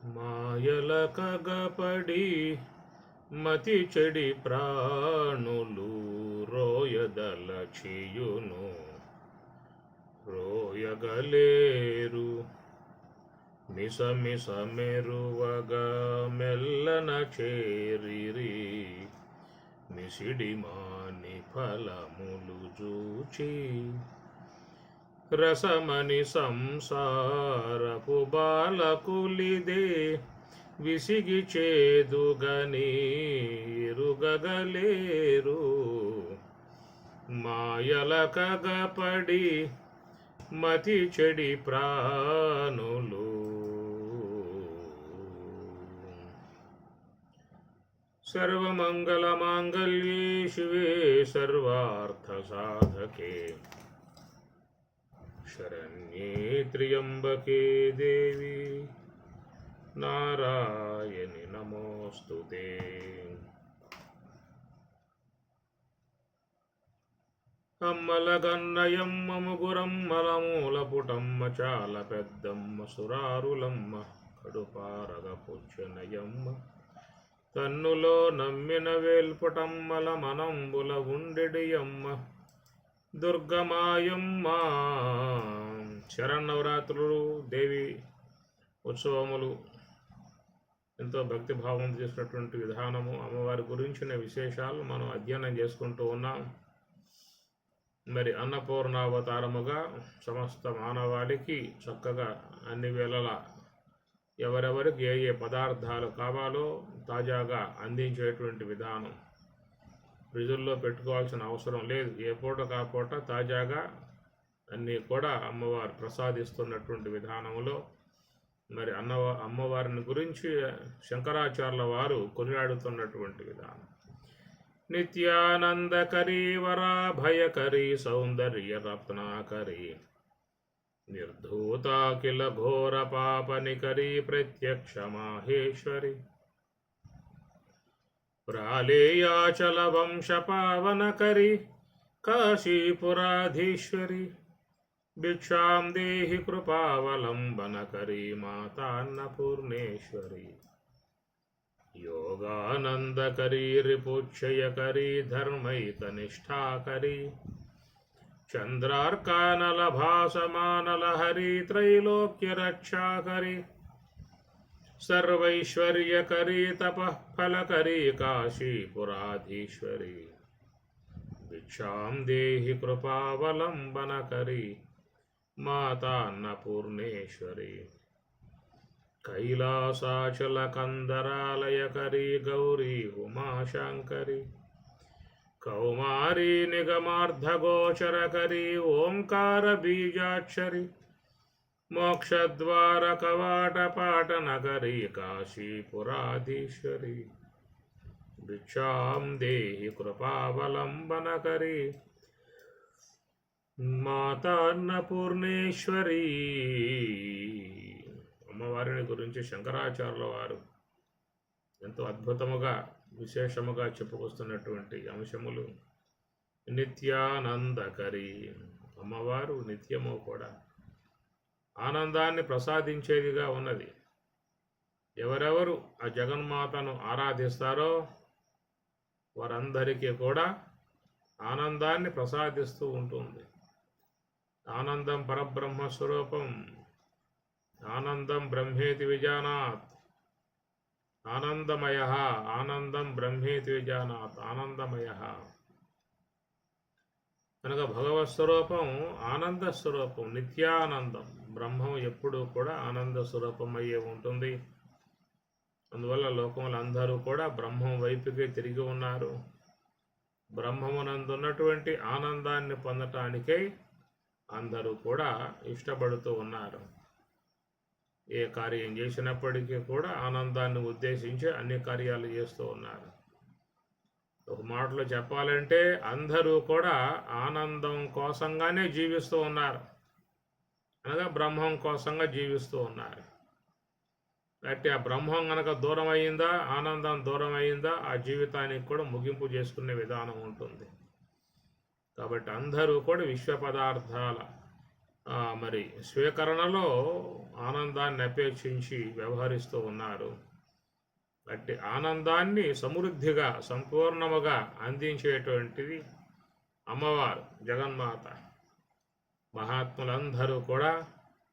మాయల కగపడి మతి చెడి ప్రాణులు రోయదలచియును రోయగలేరు. మిసమిస మెరువగా మెల్లన చేరిరి మిసిడి మాని ఫలములు జూచి. రసమని సంసారపు బాలకులిదే విసిగి చేదుగని ఎరుగగలేరు. మాయల కగపడి మతి చెడి ప్రాణులు. సర్వమంగళమాంగళ్యే శివే సర్వార్థసాధకే శరణ్యే త్ర్యంబకే దేవి నారాయణి నమోస్తుతే. అమ్మలగన్నయమ్మ ముగురమ్మల మూలపుటమ్మ చాల పెద్దమ్మ సురారులమ్మ కడుపారగ పుచ్చనయమ్మ తన్నులో నమ్మిన వేల్పుటమ్మల మనంబుల ఉండెడియమ్మ దుర్గమాయమ్మ. శరన్నవరాత్రులు దేవి ఉత్సవములు ఎంతో భక్తిభావం చేసినటువంటి విధానము, అమ్మవారి గురించిన విశేషాలు మనం అధ్యయనం చేసుకుంటూ ఉన్నాం. మరి అన్నపూర్ణావతారముగా సమస్త మానవాళికి చక్కగా అన్ని వేళలా ఎవరెవరికి ఏ ఏ పదార్థాలు కావాలో తాజాగా అందించేటువంటి విధానం. ఫ్రిడ్జుల్లో పెట్టుకోవాల్సిన అవసరం లేదు. ఏ పూట కాపూట తాజాగా అన్నీ కూడా అమ్మవారు ప్రసాదిస్తున్నటువంటి విధానంలో మరి అమ్మవారిని గురించి శంకరాచార్యుల వారు కొనియాడుతున్నటువంటి విధానం. నిత్యానందకరీ వరాభయకరీ సౌందర్య రత్నాకరీ నిర్ధూతాఖిల ఘోర పాపనికరీ ప్రత్యక్ష మాహేశ్వరి ప్రాళేయాచల వంశ పావనకరీ కాశీపురాధీశ్వరి భిక్షాం దేహి కృపావలంబనకరీ మాతాన్నపూర్ణేశ్వరి యోగానందకరీ రిపుక్షయకరీ ధర్మైకనిష్టాకరీ చంద్రార్కానలభాసమానలహరీ త్రైలోక్యరక్షాకరీ సర్వైశ్వర్యకరీ తపఃఫలకరీ కాశీపురాధీశ్వరి భిక్షాం దేహి కృపావలంబనకరీ మాతాన్నపూర్ణేశ్వరి కైలాసాచలకందరాలయకరీ గౌరీ ఉమాశంకరి కౌమారీ నిగమార్ధగోచరకరీ ఓంకార బీజాక్షరి మోక్షద్వార కవాటపాటనకరీ కాశీపురాధీశ్వరి భిక్షాం దేహి కృపావలంబనకరీ మాతాన్నపూర్ణేశ్వరి. అమ్మవారిని గురించి శంకరాచార్యుల వారు ఎంతో అద్భుతముగా విశేషముగా చెప్పుకొస్తున్నటువంటి అంశములు. నిత్యానందకరి, అమ్మవారు నిత్యము కూడా ఆనందాన్ని ప్రసాదించేదిగా ఉన్నది. ఎవరెవరు ఆ జగన్మాతను ఆరాధిస్తారో వారందరికీ కూడా ఆనందాన్ని ప్రసాదిస్తూ ఉంటుంది. ఆనందం పరబ్రహ్మస్వరూపం. ఆనందం బ్రహ్మేతి విజానాత్. ఆనందమయ ఆనందం బ్రహ్మేతి విజానాత్. ఆనందమయ కనుక భగవత్ స్వరూపం ఆనంద స్వరూపం, నిత్యానందం. బ్రహ్మం ఎప్పుడూ కూడా ఆనంద స్వరూపమయ్యే ఉంటుంది. అందువల్ల లోకములు అందరూ కూడా బ్రహ్మం వైపుకే తిరిగి ఉన్నారు. బ్రహ్మమునందున్నటువంటి ఆనందాన్ని పొందటానికై అందరూ కూడా ఇష్టపడుతూ ఉన్నారు. ఏ కార్యం చేసినప్పటికీ కూడా ఆనందాన్ని ఉద్దేశించి అన్ని కార్యాలు చేస్తూ ఉన్నారు. ఒక మాటలో చెప్పాలంటే అందరూ కూడా ఆనందం కోసంగానే జీవిస్తూ ఉన్నారు, అనగా బ్రహ్మం కోసంగా జీవిస్తూ ఉన్నారు. అంటే ఆ బ్రహ్మం కనుక దూరం అయిందా, ఆనందం దూరం అయిందా, ఆ జీవితానికి కూడా ముగింపు చేసుకునే విధానం ఉంటుంది. కాబట్టి అందరూ కూడా విశ్వ పదార్థాల మరి స్వీకరణలో ఆనందాన్ని అపేక్షించి వ్యవహరిస్తూ ఉన్నారు. అట్టి ఆనందాన్ని సమృద్ధిగా సంపూర్ణముగా అందించేటువంటిది అమ్మవారు జగన్మాత. మహాత్ములందరూ కూడా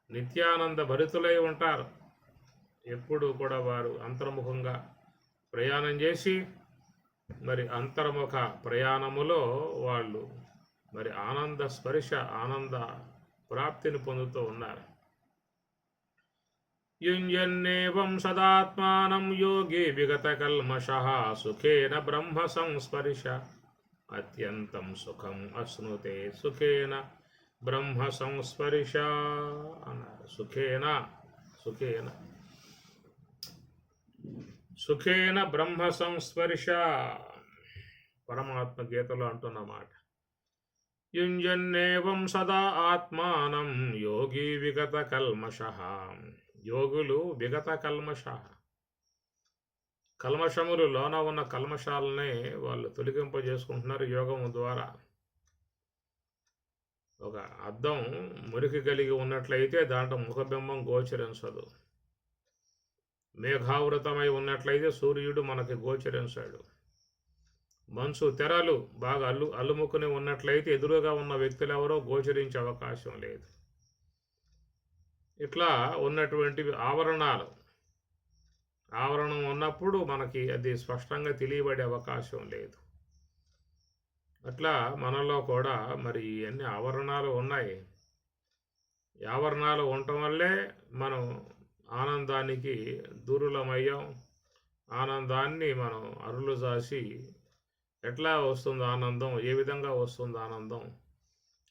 నిత్యానంద భరితులై ఉంటారు. ఎప్పుడూ కూడా వారు అంతర్ముఖంగా ప్రయాణం చేసి మరి అంతర్ముఖ ప్రయాణములో వాళ్ళు మరి ఆనంద స్పర్శ ఆనంద ప్రాప్తిని పొందుతూ ఉన్నారు. యుంజన్నేవం సదాత్మానం యోగి విగత కల్మషః సుఖేన బ్రహ్మ సంస్పర్శ అత్యంతం సుఖం అశ్నుతే సుఖేన బ్రహ్మ సంస్పర్శ అన్నారు. సుఖేన సుఖేన సుఖేన బ్రహ్మ సంస్పర్శ పరమాత్మ గీతలో అంటున్నమాట. యుంజన్నేవం సదా ఆత్మానం యోగి విగత కల్మషః. యోగులు విగత కల్మష, కల్మషములు లోన ఉన్న కల్మషాలనే వాళ్ళు తొలగింపజేసుకుంటున్నారు యోగము ద్వారా. ఒక అద్దం మురికి కలిగి ఉన్నట్లయితే దాంట్లో ముఖబింబం గోచరించదు. మేఘావృతమై ఉన్నట్లయితే సూర్యుడు మనకి గోచరించాడు. మంచు తెరలు బాగా అల్లుముకుని ఉన్నట్లయితే ఎదురుగా ఉన్న వ్యక్తులు ఎవరో గోచరించే అవకాశం లేదు. ఇట్లా ఉన్నటువంటి ఆవరణం ఉన్నప్పుడు మనకి అది స్పష్టంగా తెలియబడే అవకాశం లేదు. అట్లా మనలో కూడా మరి ఎన్ని ఆవరణాలు ఉన్నాయి. ఈ ఆవరణాలు ఉండటం వల్లే మనం ఆనందానికి దూరులమయ్యాం. ఆనందాన్ని మనం అరులు జాసి ఎట్లా వస్తుంది ఆనందం, ఏ విధంగా వస్తుంది ఆనందం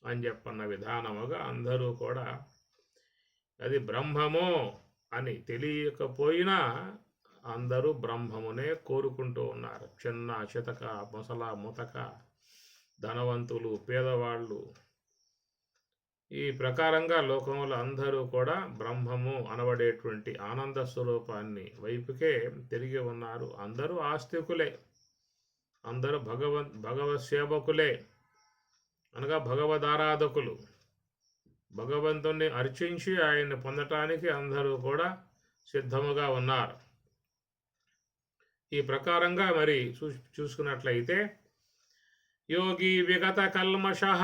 అని చెప్పన్న విధానముగా అందరూ కూడా అది బ్రహ్మము అని తెలియకపోయినా అందరూ బ్రహ్మమునే కోరుకుంటూ ఉన్నారు. చిన్న చితక ముసల ముతక, ధనవంతులు పేదవాళ్ళు, ఈ ప్రకారంగా లోకంలో అందరూ కూడా బ్రహ్మము అనబడేటువంటి ఆనంద స్వరూపాన్ని వైపుకే తిరిగి ఉన్నారు. అందరూ ఆస్తికులే, అందరూ భగవత్ సేవకులే, అనగా భగవదారాధకులు. భగవంతుణ్ణి అర్చించి ఆయన్ని పొందటానికి అందరూ కూడా సిద్ధముగా ఉన్నారు. ఈ ప్రకారంగా మరి చూసుకున్నట్లయితే యోగి విగత కల్మషః,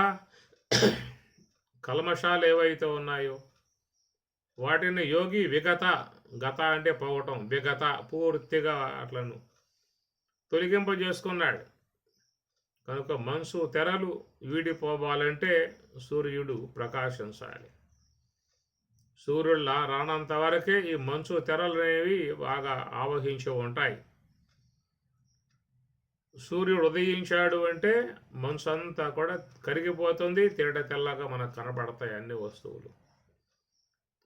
కల్మషాలు ఏవైతే ఉన్నాయో వాటిని యోగి విగత, గత అంటే పోవటం, విగత పూర్తిగా అట్లను తొలగింపజేసుకున్నాడు. కనుక మనసు తెరలు వీడిపోవాలంటే సూర్యుడు ప్రకాశించాలి. సూర్యుడు రానంత వరకే ఈ మంచు తెరలు అనేవి బాగా ఆవహించి ఉంటాయి. సూర్యుడు ఉదయించాడు అంటే మనసు అంతా కూడా కరిగిపోతుంది, తేట తెల్లగా మనకు కనబడతాయి అన్ని వస్తువులు.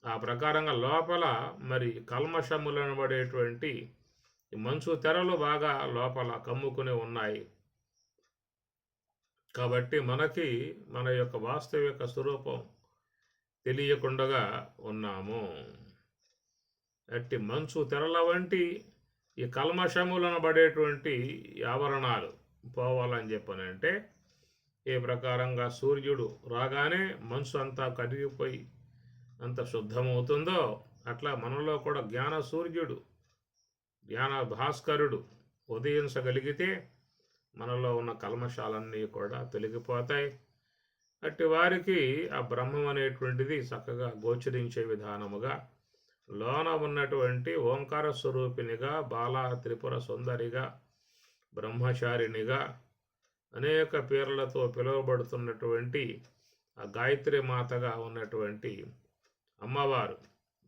ఆ ప్రకారంగా లోపల మరి కల్మషములను పడేటువంటి ఈ మంచు తెరలు బాగా లోపల కమ్ముకుని ఉన్నాయి. కాబట్టి మనకి మన యొక్క వాస్తవిక స్వరూపం తెలియకుండా ఉన్నాము. అట్టి మంచు తెరల వంటి ఈ కల్మషములను పడేటువంటి ఆవరణాలు పోవాలని చెప్పనంటే ఏ ప్రకారంగా సూర్యుడు రాగానే మనసు అంతా కరిగిపోయి అంత శుద్ధమవుతుందో అట్లా మనలో కూడా జ్ఞాన సూర్యుడు, జ్ఞాన భాస్కరుడు ఉదయించగలిగితే మనలో ఉన్న కల్మషాలన్నీ కూడా తొలగిపోతాయి. అట్టి వారికి ఆ బ్రహ్మం అనేటువంటిది చక్కగా గోచరించే విధానముగా లోన ఉన్నటువంటి ఓంకార స్వరూపినిగా, బాలా త్రిపుర సుందరిగా, బ్రహ్మచారినిగా అనేక పేర్లతో పిలువబడుతున్నటువంటి ఆ గాయత్రి మాతగా ఉన్నటువంటి అమ్మవారు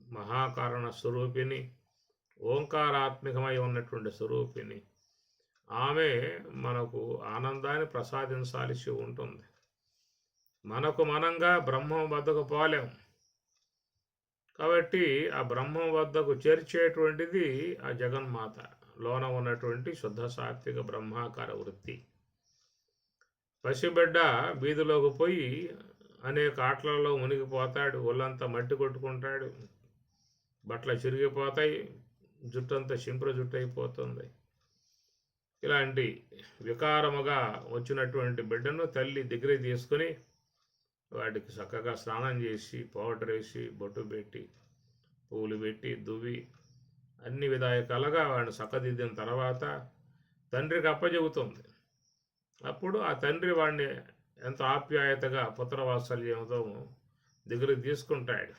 మహాకారణ స్వరూపిణి, ఓంకారాత్మికమై ఉన్నటువంటి స్వరూపిణి. ఆమె మనకు ఆనందాన్ని ప్రసాదించాల్సి ఉంటుంది. మనకు మనంగా బ్రహ్మం వద్దకు పోలేం. కాబట్టి ఆ బ్రహ్మం వద్దకు చేర్చేటువంటిది ఆ జగన్మాత లోన ఉన్నటువంటి శుద్ధ సాత్విక బ్రహ్మాకార వృత్తి. పసిబిడ్డ వీధిలోకి పోయి అనేక ఆటలలో మునిగిపోతాడు, ఒళ్ళంతా మట్టి కొట్టుకుంటాడు, బట్టలు చిరిగిపోతాయి, జుట్టంతా చింపుర జుట్టు అయిపోతుంది. ఇలాంటి వికారముగా వచ్చినటువంటి బిడ్డను తల్లి దగ్గర తీసుకుని వాటికి చక్కగా స్నానం చేసి పౌడర్ వేసి బొట్టు పెట్టి పూలు పెట్టి దువ్వి అన్ని విధాయకాలుగా వాడిని చక్కదిద్దిన తర్వాత తండ్రికి అప్పచెబుతుంది. అప్పుడు ఆ తండ్రి వాడిని ఎంతో ఆప్యాయతగా పుత్రవాత్సల్యంతో దగ్గరికి తీసుకుంటాడు.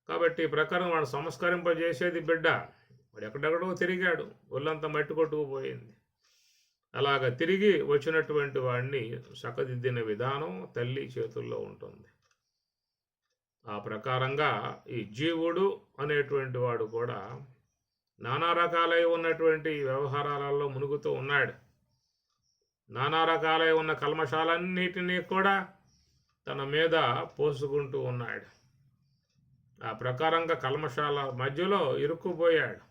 కాబట్టి ఈ ప్రకారం వాడు సంస్కరింపజేసేది బిడ్డ. వాడు ఎక్కడెక్కడో తిరిగాడు, ఒళ్ళంతా మట్టి కొట్టుకుపోయింది. అలాగ తిరిగి వచ్చినటువంటి వాడిని చక్కదిద్దిన విధానం తల్లి చేతుల్లో ఉంటుంది. ఆ ప్రకారంగా ఈ జీవుడు అనేటువంటి వాడు కూడా నానా రకాలై ఉన్నటువంటి వ్యవహారాలలో మునుగుతూ ఉన్నాడు. నానా రకాలై ఉన్న కల్మషాలన్నిటినీ కూడా తన మీద పోసుకుంటూ ఉన్నాడు. ఆ ప్రకారంగా కల్మషాల మధ్యలో ఇరుక్కుపోయాడు.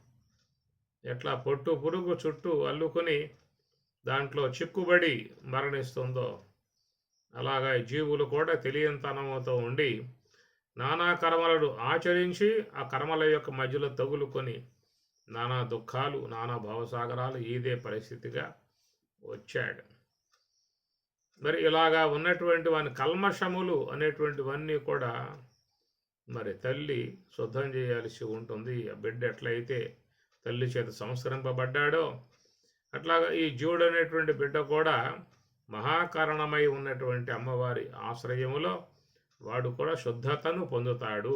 ఎట్లా పొట్టు పురుగు చుట్టూ అల్లుకొని దాంట్లో చిక్కుబడి మరణిస్తుందో అలాగా జీవులు కూడా తెలియనితనంతో ఉండి నానా కర్మలను ఆచరించి ఆ కర్మల యొక్క మధ్యలో తగులుకొని నానా దుఃఖాలు నానా భవసాగరాలు ఇదే పరిస్థితిగా వచ్చాడు. మరి ఇలాగా ఉన్నటువంటి వాని కల్మషములు అనేటువంటివన్నీ కూడా మరి తల్లి శుద్ధం చేయాల్సి ఉంటుంది. ఆ బిడ్డ ఎట్లయితే తల్లి చేత సంస్కరింపబడ్డాడో అట్లాగా ఈ జీవుడు అనేటువంటి బిడ్డ కూడా మహాకారణమై ఉన్నటువంటి అమ్మవారి ఆశ్రయములో వాడు కూడా శుద్ధతను పొందుతాడు.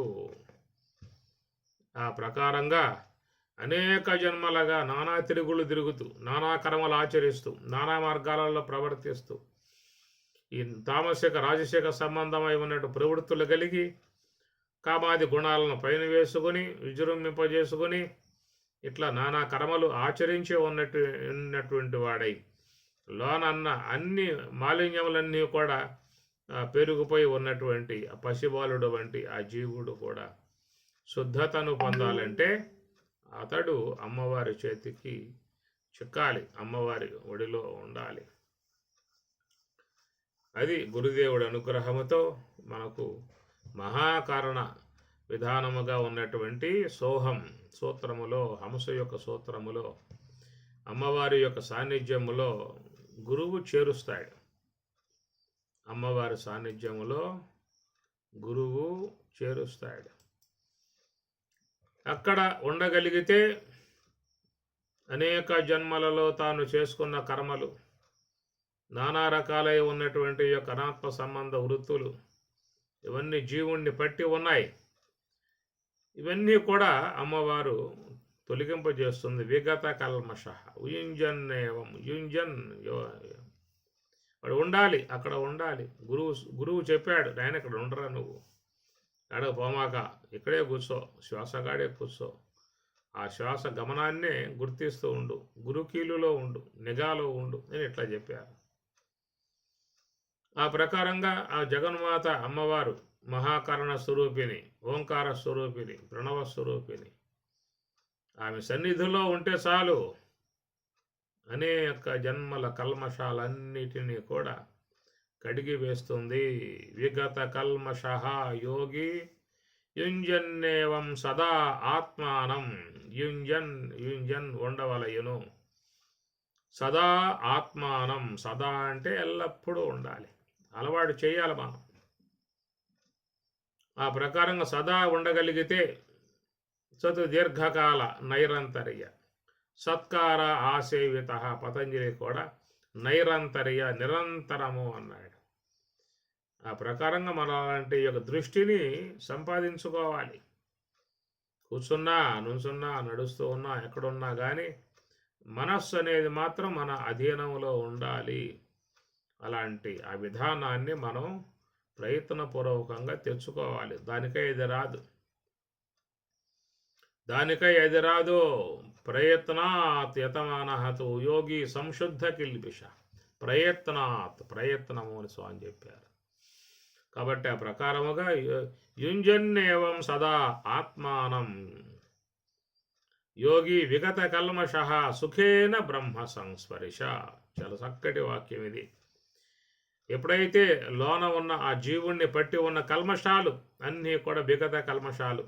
ఆ ప్రకారంగా అనేక జన్మలుగా నానా తిరుగులు తిరుగుతూ నానా కర్మలు ఆచరిస్తూ నానా మార్గాలలో ప్రవర్తిస్తూ ఈ తామసిక రాజసిక సంబంధమై ఉన్నట్టు ప్రవృత్తులు కలిగి కామాది గుణాలను పైన వేసుకొని విజృంభింపజేసుకొని ఇట్లా నానా కర్మలు ఆచరించి ఉన్నటువంటి వాడై లోనన్న అన్ని మాలిన్యములన్నీ కూడా పెరిగిపోయి ఉన్నటువంటి ఆ పసిబాలుడు వంటి ఆ జీవుడు కూడా శుద్ధతను పొందాలంటే అతడు అమ్మవారి చేతికి చిక్కాలి, అమ్మవారి ఒడిలో ఉండాలి. అది గురుదేవుడి అనుగ్రహముతో మనకు మహాకారణ విధానముగా ఉన్నటువంటి సోహం సూత్రములో హంస యొక్క సూత్రములో అమ్మవారి యొక్క సాన్నిధ్యములో గురువు చేరుస్తాడు. అమ్మవారి సాన్నిధ్యములో గురువు చేరుస్తాడు. అక్కడ ఉండగలిగితే అనేక జన్మలలో తాను చేసుకున్న కర్మలు నానా రకాలై ఉన్నటువంటి యొక్క అనాత్మ సంబంధ వృత్తులు ఇవన్నీ జీవుణ్ణి పట్టి ఉన్నాయి. ఇవన్నీ కూడా అమ్మవారు తొలగింపజేస్తుంది. విగత కల్మష యుంజన్నేవం యుంజన్ వాడు ఉండాలి, అక్కడ ఉండాలి. గురువు చెప్పాడు, నాయన ఇక్కడ ఉండరా, నువ్వు ఎడగ పోమాక ఇక్కడే కూర్చో, శ్వాసగాడే కూర్చో, ఆ శ్వాస గమనాన్నే గుర్తిస్తూ ఉండు, గురుకీలులో ఉండు, నిఘాలో ఉండు అని ఇట్లా చెప్పారు. ఆ ప్రకారంగా ఆ జగన్మాత అమ్మవారు మహాకరణ స్వరూపిణి, ఓంకార స్వరూపిణి, ప్రణవ స్వరూపిణి. ఆమె సన్నిధిలో ఉంటే చాలు అనేక జన్మల కల్మషాలన్నిటినీ కూడా కడిగి వేస్తుంది. విగత కల్మష యోగి యుంజన్నేవం సదా ఆత్మానం. యుంజన్ ఉండవలయును. సదా ఆత్మానం, సదా అంటే ఎల్లప్పుడూ ఉండాలి, అలవాటు చేయాలి మనం. ఆ ప్రకారంగా సదా ఉండగలిగితే చతు దీర్ఘకాల నైరంతర్య సత్కార ఆసేవిత. పతంజలి కూడా నైరంతర్య నిరంతరము అన్నాడు. ఆ ప్రకారంగా మన అలాంటి యొక్క దృష్టిని సంపాదించుకోవాలి. కూర్చున్నా, నుంచున్నా, నడుస్తూ ఉన్నా, ఎక్కడున్నా కానీ మనస్సు అనేది మాత్రం మన అధీనంలో ఉండాలి. అలాంటి ఆ విధానాన్ని మనం ప్రయత్నపూర్వకంగా తెచ్చుకోవాలి. దానికై ఇది రాదు. ప్రయత్నాత్ యతమానహతు యోగి సంశుద్ధ కిల్బిష. ప్రయత్నము అని స్వామి చెప్పారు. కాబట్టి ఆ ప్రకారముగా యుంజన్నేవం సదా ఆత్మానం యోగి విగత కల్మష సుఖేన బ్రహ్మ సంస్పరిశ. చాలా చక్కటి వాక్యం ఇది. ఎప్పుడైతే లోన ఉన్న ఆ జీవుణ్ణి పట్టి ఉన్న కల్మషాలు అన్నీ కూడా విగత కల్మషాలు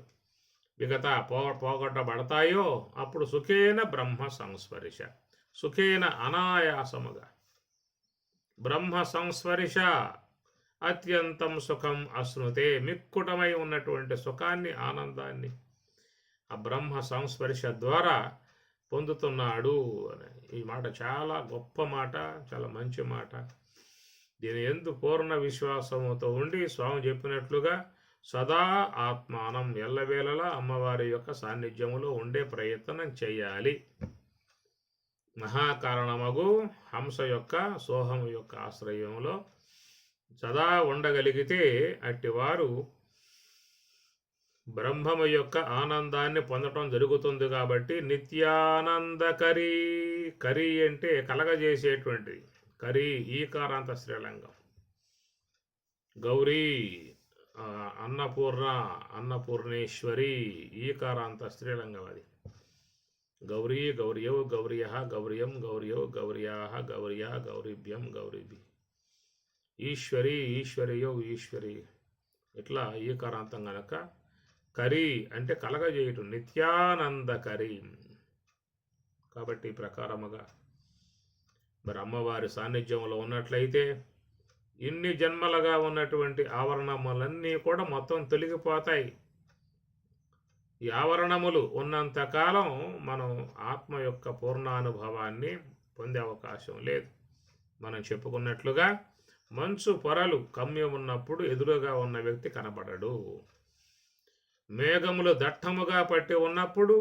పోగొట్టబడతాయో అప్పుడు సుఖేన బ్రహ్మ సంస్పరిశ. సుఖేన అనాయాసముగా బ్రహ్మ సంస్పరిశ అత్యంతం సుఖం అశ్నుతే, మిక్కుటమై ఉన్నటువంటి సుఖాన్ని, ఆనందాన్ని ఆ బ్రహ్మ సంస్పర్శ ద్వారా పొందుతున్నాడు అని. ఈ మాట చాలా గొప్ప మాట, చాలా మంచి మాట. దీని యందు పూర్ణ విశ్వాసముతో ఉండి స్వామి చెప్పినట్లుగా సదా ఆత్మానం, ఎల్లవేళలా అమ్మవారి యొక్క సాన్నిధ్యములో ఉండే ప్రయత్నం చేయాలి. మహాకారణమగు హంస యొక్క, సోహం యొక్క ఆశ్రయంలో సదా ఉండగలిగితే అట్టివారు బ్రహ్మము యొక్క ఆనందాన్ని పొందటం జరుగుతుంది. కాబట్టి నిత్యానందకరీ, కరీ అంటే కలగజేసేటువంటిది, కరీ ఈకారాంత స్త్రీలింగం. గౌరీ, అన్నపూర్ణ, అన్నపూర్ణేశ్వరి ఈకారాంత స్త్రీలింగం అది. గౌరీ, గౌర్యౌ, గౌర్య, గౌర్యం, గౌర్యౌ, గౌర్యా, గౌర్యా, గౌరీభ్యం, గౌరీభి. ఈశ్వరి, ఈశ్వర్యౌ, ఈశ్వరి. ఇట్లా ఈకారాంతం గనక కరీ అంటే కలగజేయటం, నిత్యానందకరీ. కాబట్టి ప్రకారముగా మరి అమ్మవారి సాన్నిధ్యంలో ఉన్నట్లయితే ఇన్ని జన్మలుగా ఉన్నటువంటి ఆవరణములన్నీ కూడా మొత్తం తొలగిపోతాయి. ఈ ఆవరణములు ఉన్నంతకాలం మనం ఆత్మ యొక్క పూర్ణానుభవాన్ని పొందే అవకాశం లేదు. మనం చెప్పుకున్నట్లుగా మంచు పొరలు కమ్మి ఉన్నప్పుడు ఎదురుగా ఉన్న వ్యక్తి కనపడడు. మేఘములు దట్టముగా పట్టి ఉన్నప్పుడు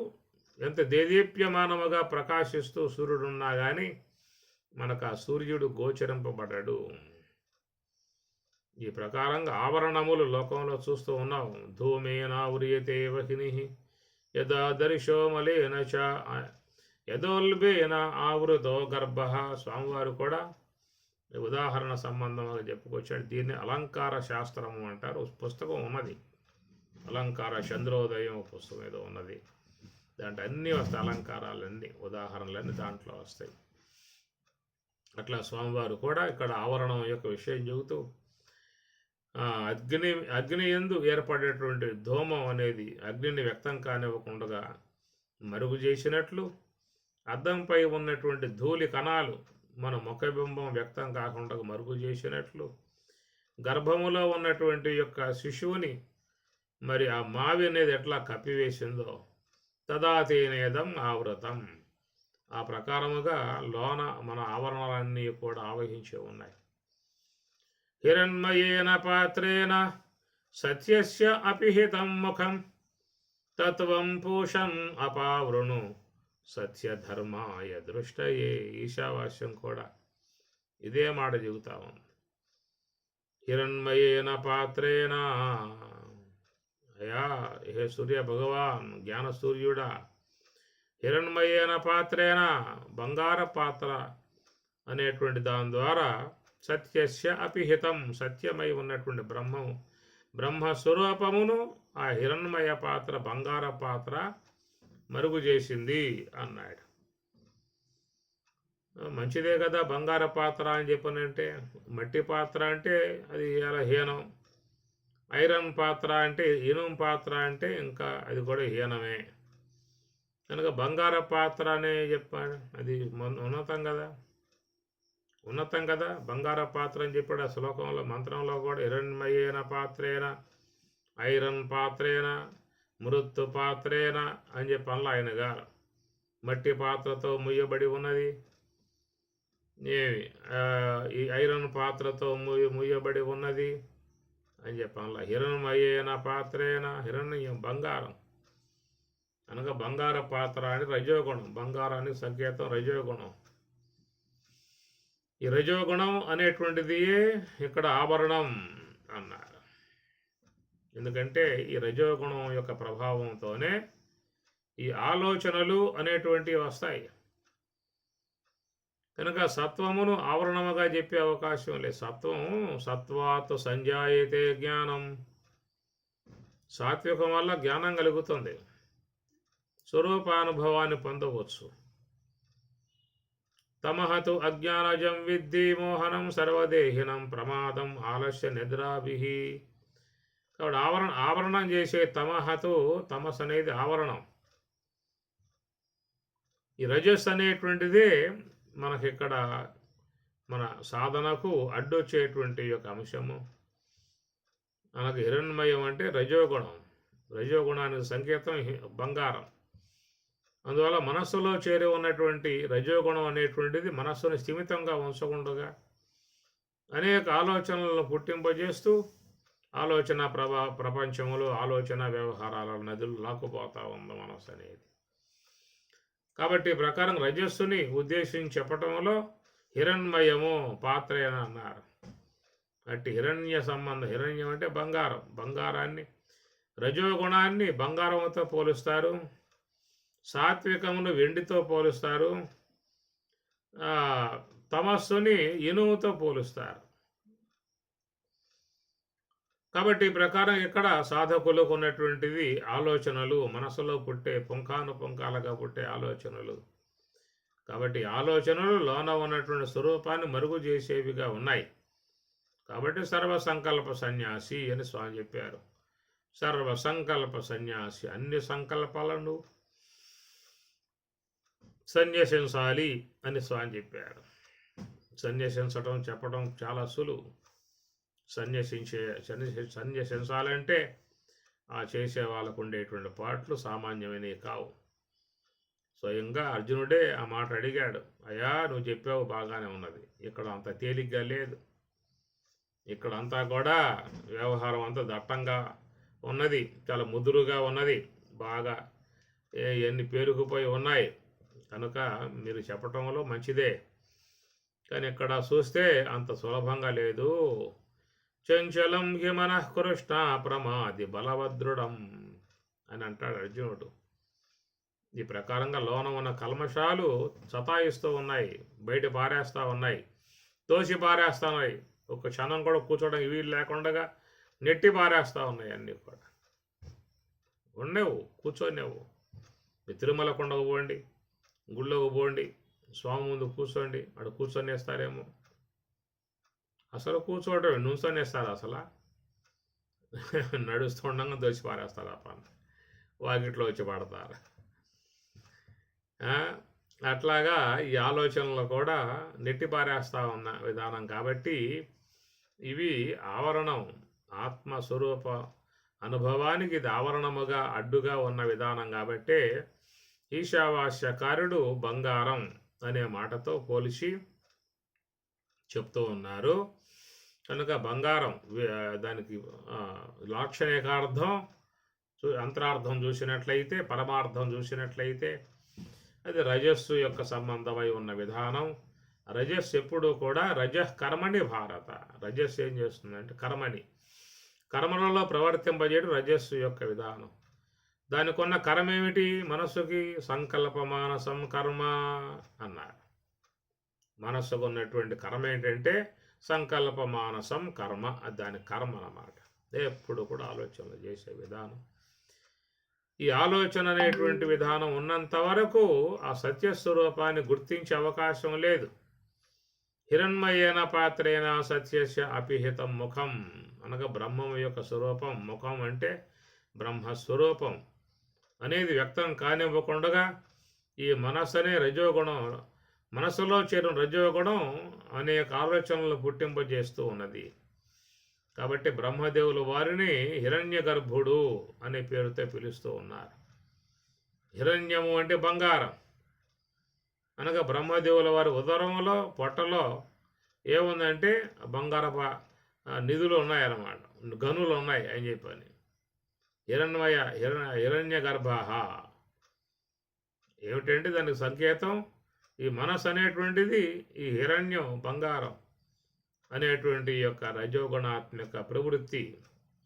ఎంత దేదీప్యమానముగా ప్రకాశిస్తూ సూర్యుడున్నా కానీ మనకు ఆ సూర్యుడు గోచరింపబడడు. ఈ ప్రకారంగా ఆవరణములు లోకంలో చూస్తూ ఉన్నాం. ధూమేనావ్రియతే వహిని యదా దర్శో మలేన చ యదోల్బేన ఆవృతో గర్భ. స్వామివారు కూడా ఉదాహరణ సంబంధంగా చెప్పుకొచ్చాడు. దీన్ని అలంకార శాస్త్రము అంటారు. పుస్తకం ఉన్నది, అలంకార చంద్రోదయం పుస్తకం ఏదో ఉన్నది. దాంట్లో అన్నీ వస్తాయి, అలంకారాలన్నీ, ఉదాహరణలన్నీ దాంట్లో వస్తాయి. అట్లా స్వామివారు కూడా ఇక్కడ ఆవరణం యొక్క విషయం చెబుతూ అగ్ని యందు ఏర్పడేటువంటి ధూమం అనేది అగ్నిని వ్యక్తం కానివ్వకుండా మరుగు చేసినట్లు, అద్దంపై ఉన్నటువంటి ధూళి కణాలు మన ముఖబింబం వ్యక్తం కాకుండా మరుగు చేసినట్లు, గర్భములో ఉన్నటువంటి యొక్క శిశువుని మరి ఆ మావి అనేది ఎట్లా కప్పివేసిందో తదాతేనేదం ఆవృతం, ఆ ప్రకారముగా లోన మన ఆవరణలన్నీ కూడా ఆవహించి ఉన్నాయి. హిరణ్మయేన పాత్రేణ సత్యస్య అపిహితం ముఖం తత్వం పూషన్ అపావృణు సత్యధర్మాయ దృష్టయే. ఈశావాస్యం కూడా ఇదే మాట చెబుతా ఉంది. హిరణ్మయేన పాత్రేణ, అయా హే సూర్య భగవాన్, జ్ఞాన సూర్యుడా, హిరణ్మయేన పాత్రేణ బంగార పాత్ర అనేటువంటి దాని ద్వారా సత్యస్య అపిహితం సత్యమై ఉన్నటువంటి బ్రహ్మస్వరూపమును ఆ హిరణ్మయ పాత్ర, బంగార పాత్ర మరుగు చేసింది అన్నాడు. మంచిదే కదా బంగార పాత్ర అని చెప్పనంటే. మట్టి పాత్ర అంటే అది చాలా హీనం, ఐరన్ పాత్ర అంటే, ఇనుము పాత్ర అంటే ఇంకా అది కూడా హీనమే. కనుక బంగార పాత్ర అనే చెప్పాడు, అది ఉన్నతం కదా, ఉన్నతం కదా. బంగార పాత్ర అని చెప్పాడు ఆ శ్లోకంలో, మంత్రంలో కూడా. హిరణ్మయేన పాత్రేన, ఐరన్ పాత్రేన, మృత్తు పాత్రేన అని చెప్పి అనలా ఆయన గారు. మట్టి పాత్రతో ముయ్యబడి ఉన్నది, ఏమి ఈ ఐరన్ పాత్రతో ముయ్యబడి ఉన్నది అని చెప్పి అనలా. హిరణ్మయేన పాత్రేన, హిరణ్యం బంగారం అనగా బంగార పాత్ర అని రజోగుణం, బంగారానికి సంకేతం రజోగుణం. ఈ రజోగుణం అనేటువంటిది ఇక్కడ ఆభరణం అన్నారు. ఎందుకంటే ఈ రజోగుణం యొక్క ప్రభావంతోనే ఈ ఆలోచనలు అనేటువంటివి వస్తాయి. కనుక సత్వమును ఆవరణముగా చెప్పే అవకాశం లేదు. సత్వాత్ సంజాయతే జ్ఞానం, సాత్వికం వల్ల జ్ఞానం కలుగుతుంది, స్వరూపానుభవాన్ని పొందవచ్చు. తమహతు అజ్ఞానజం విద్ధి మోహనం సర్వదేహినం ప్రమాదం ఆలస్య నిద్రాభిః. కాబట్టి ఆవరణం చేసే తమహతు, తమస్ అనేది ఆవరణం. ఈ రజస్ అనేటువంటిదే మనకిక్కడ మన సాధనకు అడ్డొచ్చేటువంటి యొక్క అంశము. మనకు హిరణ్మయం అంటే రజోగుణం. రజోగుణానికి సంకేతం బంగారం. అందువల్ల మనస్సులో చేరి ఉన్నటువంటి రజోగుణం అనేటువంటిది మనస్సును స్థిమితంగా ఉంచకుండా అనేక ఆలోచనలను పుట్టింపజేస్తూ ఆలోచన ప్రపంచంలో ఆలోచన వ్యవహారాల నదులు లాక్కుపోతా ఉంది మనస్సు అనేది. కాబట్టి ఈ ప్రకారం రజస్సుని ఉద్దేశించి చెప్పటంలో హిరణ్మయము పాత్రేన అన్నారు. అట్టి హిరణ్య సంబంధం, హిరణ్యం అంటే బంగారం, బంగారాన్ని రజోగుణాన్ని బంగారంతో పోలుస్తారు, సాత్వికమును వెండితో పోలుస్తారు, తమస్సుని ఇనుముతో పోలుస్తారు. కాబట్టి ఈ ప్రకారం ఇక్కడ సాధకులకు ఉన్నటువంటిది ఆలోచనలు, మనసులో పుట్టే పుంఖానుపుంఖాలుగా పుట్టే ఆలోచనలు. కాబట్టి ఆలోచనలు లోన ఉన్నటువంటి స్వరూపాన్ని మరుగు చేసేవిగా ఉన్నాయి. కాబట్టి సర్వసంకల్ప సన్యాసి అని స్వామి చెప్పారు. సర్వసంకల్ప సన్యాసి, అన్ని సంకల్పాలను సన్యసించాలి అని స్వామి చెప్పారు. సన్యసించడం చెప్పడం చాలా సులువు. సన్యసించాలంటే ఆ చేసే వాళ్ళకు ఉండేటువంటి పాటలు సామాన్యమైనవి కావు. స్వయంగా అర్జునుడే ఆ మాట అడిగాడు, అయ్యా నువ్వు చెప్పావు బాగానే ఉన్నది, ఇక్కడ అంత తేలిగ్గా లేదు, ఇక్కడ అంతా కూడా వ్యవహారం అంతా దట్టంగా ఉన్నది, చాలా ముదురుగా ఉన్నది, బాగా ఎన్ని పేరుకుపోయి ఉన్నాయి, కనుక మీరు చెప్పటంలో మంచిదే, కానీ ఇక్కడ చూస్తే అంత సులభంగా లేదు. చంచలం హి మనః కృష్ణ ప్రమాది బలవద్రుడం అని అంటాడు అర్జునుడు. ఈ ప్రకారంగా లోన ఉన్న కల్మషాలు సతాయిస్తూ ఉన్నాయి, బయట పారేస్తూ ఉన్నాయి, తోసి పారేస్తూ ఉన్నాయి, ఒక క్షణం కూడా కూర్చోవడం వీలు లేకుండా నెట్టి పారేస్తూ ఉన్నాయి. అన్నీ కూడా ఉండేవు, కూర్చోనేవు. తిరుమల కొండకు పోండి, గుళ్ళోకి పోండి, స్వామి ముందు కూర్చోండి, అక్కడ కూర్చొనేస్తారేమో. అసలు కూర్చోవటం నుంచొనేస్తారు, అసలు నడుస్తుండగా దోచి పారేస్తారు. ఆ పని వాకిట్లో వచ్చి పడతారు. అట్లాగా ఈ ఆలోచనలు కూడా నెట్టి పారేస్తూ ఉన్న విధానం. కాబట్టి ఇవి ఆవరణం, ఆత్మస్వరూప అనుభవానికి ఇది ఆవరణముగా అడ్డుగా ఉన్న విధానం. కాబట్టే ఈశావాస్యకారుడు బంగారం అనే మాటతో పోలిచి చెప్తూ ఉన్నారు. కనుక బంగారం దానికి లాక్షణికార్థం, అంతరార్థం చూసినట్లయితే, పరమార్థం చూసినట్లయితే అది రజస్సు యొక్క సంబంధమై ఉన్న విధానం. రజస్సు ఎప్పుడూ కూడా రజః కర్మణి భారత. రజస్సు ఏం చేస్తుందంటే కర్మని, కర్మలలో ప్రవర్తింపజేయడం రజస్సు యొక్క విధానం. దానికి ఉన్న కర్మ ఏమిటి? మనస్సుకి సంకల్ప మానసం కర్మ అన్నారు. మనస్సుకు ఉన్నటువంటి కర్మ ఏంటంటే సంకల్ప మానసం కర్మ, దాని కర్మ అన్నమాట. ఎప్పుడు కూడా ఆలోచనలు చేసే విధానం. ఈ ఆలోచన అనేటువంటి విధానం ఉన్నంత వరకు ఆ సత్యస్వరూపాన్ని గుర్తించే అవకాశం లేదు. హిరణ్మయేన పాత్రేన సత్యస్య అపిహితం ముఖం అనగా బ్రహ్మం యొక్క స్వరూపం. ముఖం అంటే బ్రహ్మస్వరూపం అనేది వ్యక్తం కానివ్వకుండా ఈ మనస్సు అనే రజోగుణం, మనసులో చేరిన రజోగుణం అనేక ఆలోచనలు పుట్టింపజేస్తూ ఉన్నది. కాబట్టి బ్రహ్మదేవులు వారిని హిరణ్య గర్భుడు అనే పేరుతో పిలుస్తూ ఉన్నారు. హిరణ్యము అంటే బంగారం అనగా బ్రహ్మదేవుల వారి ఉదరంలో పొట్టలో ఏముందంటే బంగారప నిధులు ఉన్నాయన్నమాట, గనులు ఉన్నాయి అని చెప్పని. హిరణ్య గర్భ ఏమిటంటే దానికి సంకేతం ఈ మనస్సు అనేటువంటిది ఈ హిరణ్యం, బంగారం అనేటువంటి యొక్క రజోగుణాత్మక ప్రవృత్తి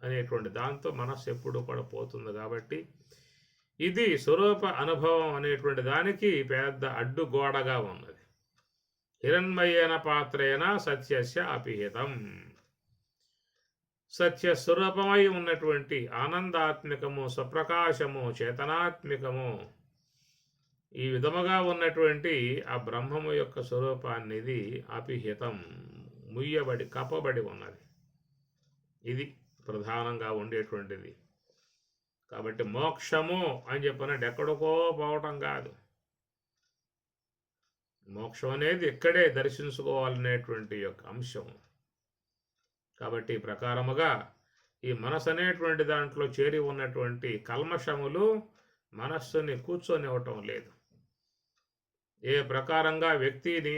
అనేటువంటి దాంతో మనస్సు ఎప్పుడు కూడా పోతుంది. కాబట్టి ఇది స్వరూప అనుభవం అనేటువంటి దానికి పెద్ద అడ్డుగోడగా ఉన్నది. హిరణ్మయేన పాత్రేన సత్యస్య అపిహితం. సత్యస్వరూపమై ఉన్నటువంటి ఆనందాత్మికము, స్వప్రకాశము, చేతనాత్మికము, ఈ విధముగా ఉన్నటువంటి ఆ బ్రహ్మము యొక్క స్వరూపాన్నిది అపిహితం, ముయ్యబడి కప్పబడి ఉన్నది. ఇది ప్రధానంగా ఉండేటువంటిది. కాబట్టి మోక్షము అని చెప్పినట్టు ఎక్కడికో పోవటం కాదు. మోక్షం అనేది ఇక్కడే దర్శించుకోవాలనేటువంటి యొక్క అంశం. కాబట్టి ఈ ప్రకారముగా ఈ మనసు అనేటువంటి దాంట్లో చేరి ఉన్నటువంటి కల్మషములు మనస్సుని కూర్చొనివ్వటం లేదు. ఏ ప్రకారంగా వ్యక్తిని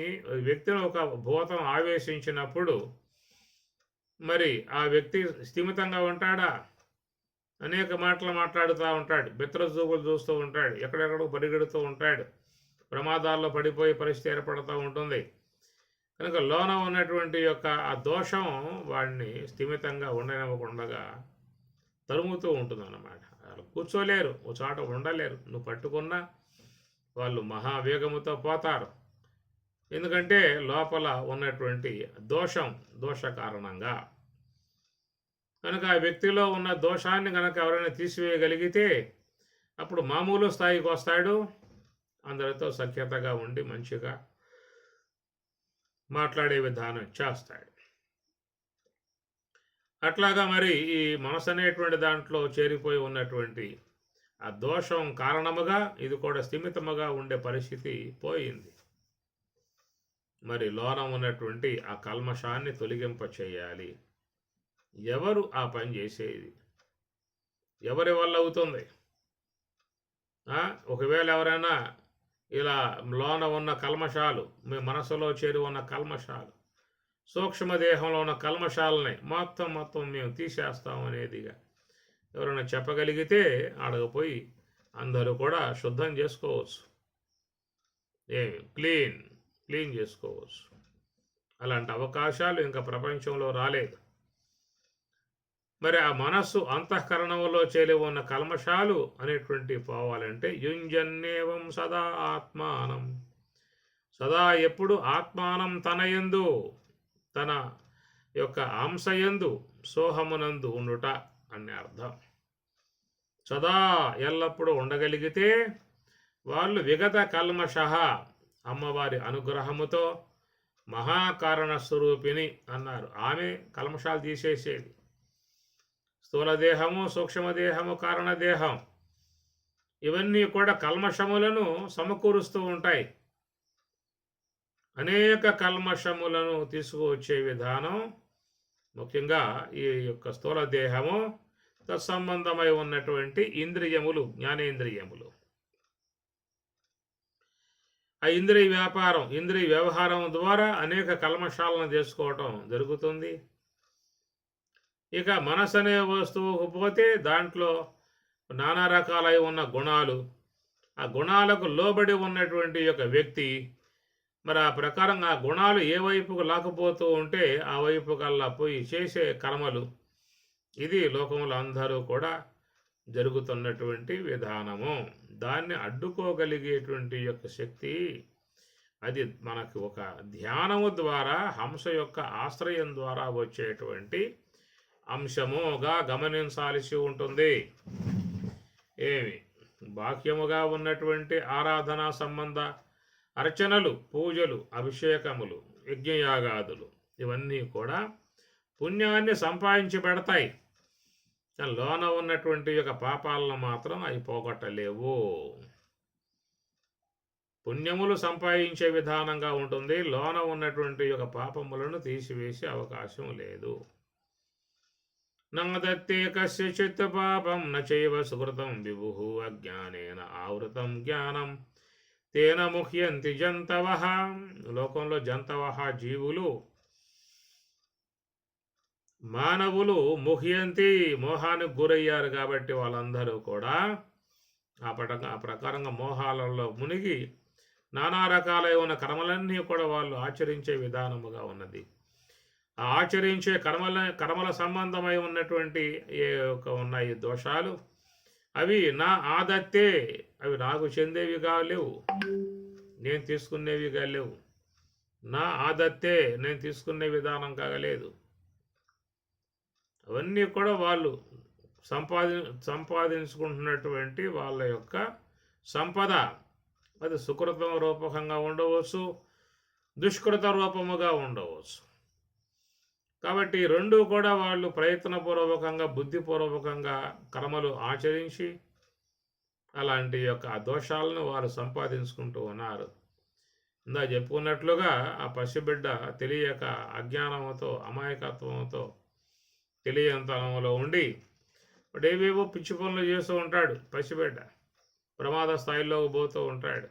ఒక భూతం ఆవేశించినప్పుడు మరి ఆ వ్యక్తి స్థిమితంగా ఉంటాడా? అనేక మాటలు మాట్లాడుతూ ఉంటాడు, బిత్రజూపులు చూస్తూ ఉంటాడు, ఎక్కడెక్కడో పరిగెడుతూ ఉంటాడు, ప్రమాదాల్లో పడిపోయే పరిస్థితి ఏర్పడుతూ ఉంటుంది. కనుక లోన ఉన్నటువంటి యొక్క ఆ దోషం వాడిని స్థిమితంగా ఉండనివ్వకుండా తరుముతూ ఉంటుంది అన్నమాట. వాళ్ళు కూర్చోలేరు, ఓ చోట ఉండలేరు. నువ్వు పట్టుకున్నా వాళ్ళు మహావేగముతో పోతారు. ఎందుకంటే లోపల ఉన్నటువంటి దోష కారణంగా. కనుక ఆ వ్యక్తిలో ఉన్న దోషాన్ని కనుక ఎవరైనా తీసివేయగలిగితే అప్పుడు మామూలు స్థాయికి వస్తాడు. అందరితో సఖ్యతగా ఉండి మంచిగా మాట్లాడే విధానం చేస్తాడు. అట్లాగా మరి ఈ మనసు అనేటువంటి దాంట్లో చేరిపోయి ఉన్నటువంటి ఆ దోషం కారణముగా ఇది కూడా స్థిమితముగా ఉండే పరిస్థితి పోయింది. మరి లోన ఉన్నటువంటి ఆ కల్మషాన్ని తొలగింప చేయాలి. ఎవరు ఆ పని చేసేది? ఎవరి వల్ల అవుతుంది? ఒకవేళ ఎవరైనా ఇలా లోన ఉన్న కల్మషాలు, మీ మనసులో చేరి ఉన్న కల్మషాలు, సూక్ష్మదేహంలో ఉన్న కల్మషాలని మొత్తం మేము తీసేస్తాం అనేదిగా ఎవరైనా చెప్పగలిగితే ఆడకపోయి అందరూ కూడా శుద్ధం చేసుకోవచ్చు, క్లీన్ చేసుకోవచ్చు. అలాంటి అవకాశాలు ఇంకా ప్రపంచంలో రాలేదు. మరి ఆ మనస్సు అంతఃకరణంలో చేరి ఉన్న కల్మషాలు అనేటువంటి పోవాలంటే యుంజన్నేవం సదా ఆత్మానం, సదా ఎప్పుడు ఆత్మానం తనయందు, తన యొక్క అంశయందు, సోహమునందు ఉండుట అనే అర్థం. సదా ఎల్లప్పుడూ ఉండగలిగితే వాళ్ళు విగత కల్మష, అమ్మవారి అనుగ్రహముతో మహాకారణ స్వరూపిణి అన్నారు. ఆమె కల్మషాలు తీసేసేది. స్థూలదేహము, సూక్ష్మదేహము, కారణదేహం ఇవన్నీ కూడా కల్మషములను సమకూరుస్తూ ఉంటాయి. అనేక కల్మషములను తీసుకువచ్చే విధానం ముఖ్యంగా ఈ యొక్క స్థూలదేహము, తత్సంబంధమై ఉన్నటువంటి ఇంద్రియములు, జ్ఞానేంద్రియములు. ఆ ఇంద్రియ వ్యవహారం ద్వారా అనేక కల్మషాలను చేసుకోవటం జరుగుతుంది. ఇక మనసు అనే వస్తువుకు పోతే దాంట్లో నానా రకాలై ఉన్న గుణాలు, ఆ గుణాలకు లోబడి ఉన్నటువంటి యొక్క వ్యక్తి మరి ఆ ప్రకారంగా ఆ గుణాలు ఏ వైపుకు లాక్కుపోతూ ఉంటే ఆ వైపు కల్లా పోయి చేసే కర్మలు. ఇది లోకంలో అందరూ కూడా జరుగుతున్నటువంటి విధానము. దాన్ని అడ్డుకోగలిగేటువంటి యొక్క శక్తి అది మనకు ఒక ధ్యానము ద్వారా, హంస యొక్క ఆశ్రయం ద్వారా వచ్చేటువంటి అంశముగా గమనించాల్సి ఉంటుంది. బాహ్యముగా ఉన్నటువంటి ఆరాధనా సంబంధ అర్చనలు, పూజలు, అభిషేకములు, యజ్ఞయాగాదులు ఇవన్నీ కూడా పుణ్యాన్ని సంపాదించి పెడతాయి. లోన ఉన్నటువంటి యొక్క పాపాలను మాత్రం అవి పోగొట్టలేవు. పుణ్యములు సంపాదించే విధానంగా ఉంటుంది, లోన ఉన్నటువంటి యొక్క పాపములను తీసివేసే అవకాశం లేదు. నంగదత్తే కస్యచిత్ పాపం నచైవ సుకృతం విభుః అజ్ఞానేన ఆవృతం జ్ఞానం తేన ముహ్యంతి జంతవః. లోకంలో జంతవః ఆ మానవులు ముహ్యంతి, మోహానికి గురయ్యారు కాబట్టి వాళ్ళందరూ కూడా ఆ ప్రకారంగా మోహాలలో మునిగి నానా రకాలై ఉన్న కర్మలన్నీ కూడా వాళ్ళు ఆచరించే విధానముగా ఉన్నది. ఆ ఆచరించే కర్మల సంబంధమై ఉన్నటువంటి ఏ ఉన్నాయి దోషాలు, అవి నా ఆదత్తే, అవి నాకు చెందేవిగా లేవు, నేను తీసుకునేవిగా లేవు. నా ఆదత్తే, నేను తీసుకునే విధానం కాగలేదు. అవన్నీ కూడా వాళ్ళు సంపాదించుకుంటున్నటువంటి వాళ్ళ యొక్క సంపద. అది సుకృతం రూపకంగా ఉండవచ్చు, దుష్కృత రూపముగా ఉండవచ్చు. కాబట్టి రెండు కూడా వాళ్ళు ప్రయత్నపూర్వకంగా, బుద్ధిపూర్వకంగా కర్మలు ఆచరించి అలాంటి యొక్క దోషాలను వారు సంపాదించుకుంటూ ఉన్నారు. ఇందా చెప్పుకున్నట్లుగా ఆ పసిబిడ్డ తెలియక అజ్ఞానంతో, అమాయకత్వంతో తెలియనితనంలో ఉండి వాడు ఏవేవో పిచ్చి పనులు చేస్తూ ఉంటాడు. పసిబిడ్డ ప్రమాద స్థాయిలోకి పోతూ ఉంటాడు.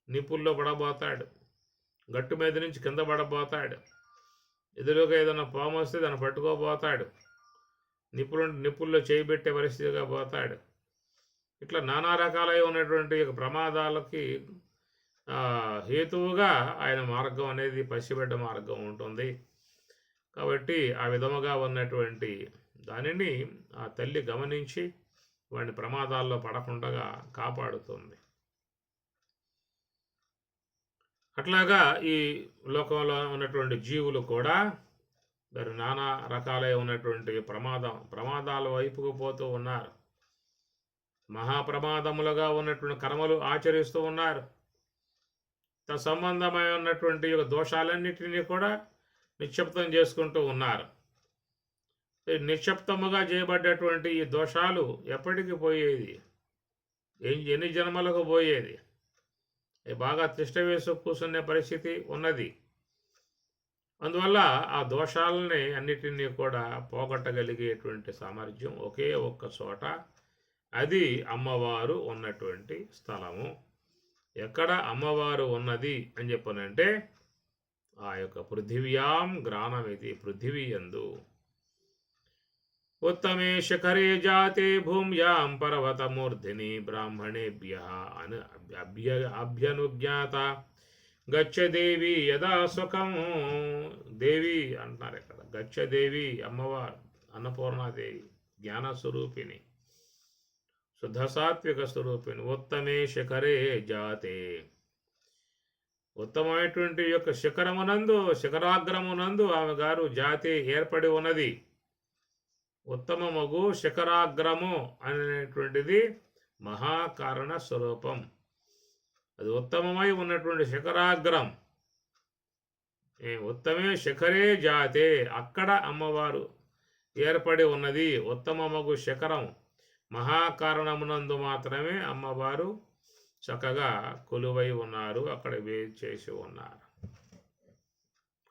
నిప్పుల్లో పడబోతాడు, గట్టు మీద నుంచి కింద పడబోతాడు, ఎదురుగా ఏదైనా పాము వస్తే దాన్ని పట్టుకోబోతాడు, నిప్పుల్లో చేయి పెట్టే పరిస్థితిగా పోతాడు. ఇట్లా నానా రకాలై ఉన్నటువంటి ప్రమాదాలకి హేతువుగా ఆయన మార్గం అనేది పసిబిడ్డ మార్గం ఉంటుంది. కాబట్టి ఆ విధముగా ఉన్నటువంటి దానిని ఆ తల్లి గమనించి వాడిని ప్రమాదాల్లో పడకుండా కాపాడుతుంది. అట్లాగా ఈ లోకంలో ఉన్నటువంటి జీవులు కూడా మరి నానా రకాలై ఉన్నటువంటి ప్రమాదాల వైపుకు పోతూ ఉన్నారు. మహాప్రమాదములుగా ఉన్నటువంటి కర్మలు ఆచరిస్తూ ఉన్నారు. సంబంధమై ఉన్నటువంటి దోషాలన్నిటినీ కూడా నిక్షిప్తం చేసుకుంటూ ఉన్నారు. నిక్షిప్తముగా చేయబడ్డటువంటి ఈ దోషాలు ఎప్పటికి పోయేది? ఎన్ని జన్మలకు పోయేది? బాగా తిష్ట వేసు కూర్చునే పరిస్థితి ఉన్నది. అందువల్ల ఆ దోషాలని అన్నిటినీ కూడా పోగొట్టగలిగేటువంటి సామర్థ్యం ఒకే ఒక్క చోట, అది అమ్మవారు ఉన్నటువంటి స్థలము. ఎక్కడ అమ్మవారు ఉన్నది అని చెప్పనంటే ఆ యొక్క పృథివ్యాం గ్రాణమితి, పృథివీ యందు. ఉత్తమే శిఖరే జాతే భూమ్యాం పర్వతమూర్ధిని బ్రాహ్మణేభ్య అభ్యనుజ్ఞాత గచ్చ దేవి యదా సుఖం. దేవి అంటున్నారు ఇక్కడ. గచ్చ దేవి అమ్మవారు అన్నపూర్ణాదేవి, జ్ఞానస్వరూపిణి, శుద్ధ సాత్విక స్వరూపిణి. ఉత్తమే శిఖరే జాతే, ఉత్తమమైనటువంటి యొక్క శిఖరాగ్రమునందు ఆమె గారు జాతి ఏర్పడి ఉన్నది. ఉత్తమమగు శిఖరాగ్రము అనేటువంటిది మహాకారణ స్వరూపం. అది ఉత్తమమై ఉన్నటువంటి శిఖరాగ్రం. ఉత్తమే శిఖరే జాతే, అక్కడ అమ్మవారు ఏర్పడి ఉన్నది. ఉత్తమమగు శిఖరం మహాకారణమునందు మాత్రమే అమ్మవారు చక్కగా కొలువై ఉన్నారు, అక్కడ చేసి ఉన్నారు.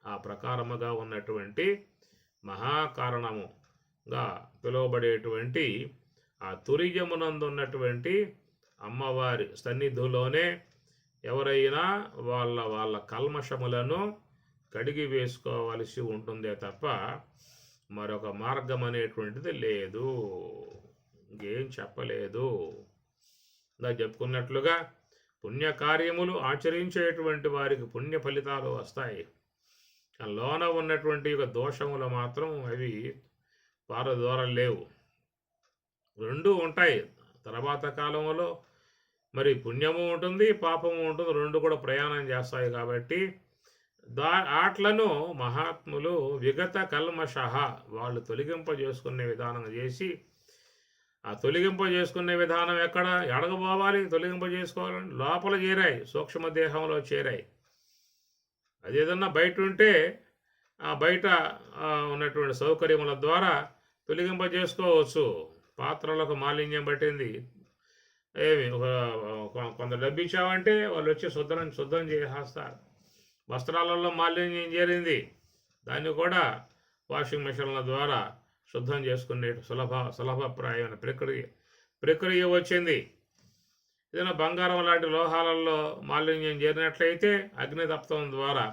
ఆ ప్రకారముగా ఉన్నటువంటి మహాకారణముగా పిలువబడేటువంటి ఆ తురియమునందు ఉన్నటువంటి అమ్మవారి సన్నిధిలోనే ఎవరైనా వాళ్ళ కల్మషములను కడిగి వేసుకోవలసి ఉంటుందే తప్ప మరొక మార్గం అనేటువంటిది లేదు. ఇంకేం చెప్పలేదు. చెప్పుకున్నట్లుగా పుణ్యకార్యములు ఆచరించేటువంటి వారికి పుణ్య ఫలితాలు వస్తాయి. లోన ఉన్నటువంటి దోషములు మాత్రం అవి పారదోరలేవు. రెండు ఉంటాయి. తర్వాత కాలంలో మరి పుణ్యము ఉంటుంది, పాపము ఉంటుంది, రెండు కూడా ప్రయాణం చేస్తాయి. కాబట్టి ఆట్లను మహాత్ములు విగత కల్మషః, వాళ్ళు తొలగింపజేసుకునే విధానం చేసి, ఆ తొలగింపజేసుకునే విధానం ఎక్కడ ఎడగబోవాలి? తొలగింపజేసుకోవాలని లోపల చేరాయి, సూక్ష్మ దేహంలో చేరాయి. అది ఏదన్నా బయట ఉంటే ఆ బయట ఉన్నటువంటి సౌకర్యముల ద్వారా తొలగింపజేసుకోవచ్చు. పాత్రలకు మాలిన్యం పట్టింది, ఏమి కొంత డబ్బు ఇచ్చామంటే వాళ్ళు వచ్చి శుద్ధం చేసేస్తారు. వస్త్రాలలో మాలిన్యం చేరింది, దాన్ని కూడా వాషింగ్ మెషిన్ల ద్వారా శుద్ధం చేసుకునే సులభప్రాయమైన ప్రక్రియ వచ్చింది. ఏదైనా బంగారం లాంటి లోహాలలో మాలిన్యం చేరినట్లయితే అగ్నితప్తం ద్వారా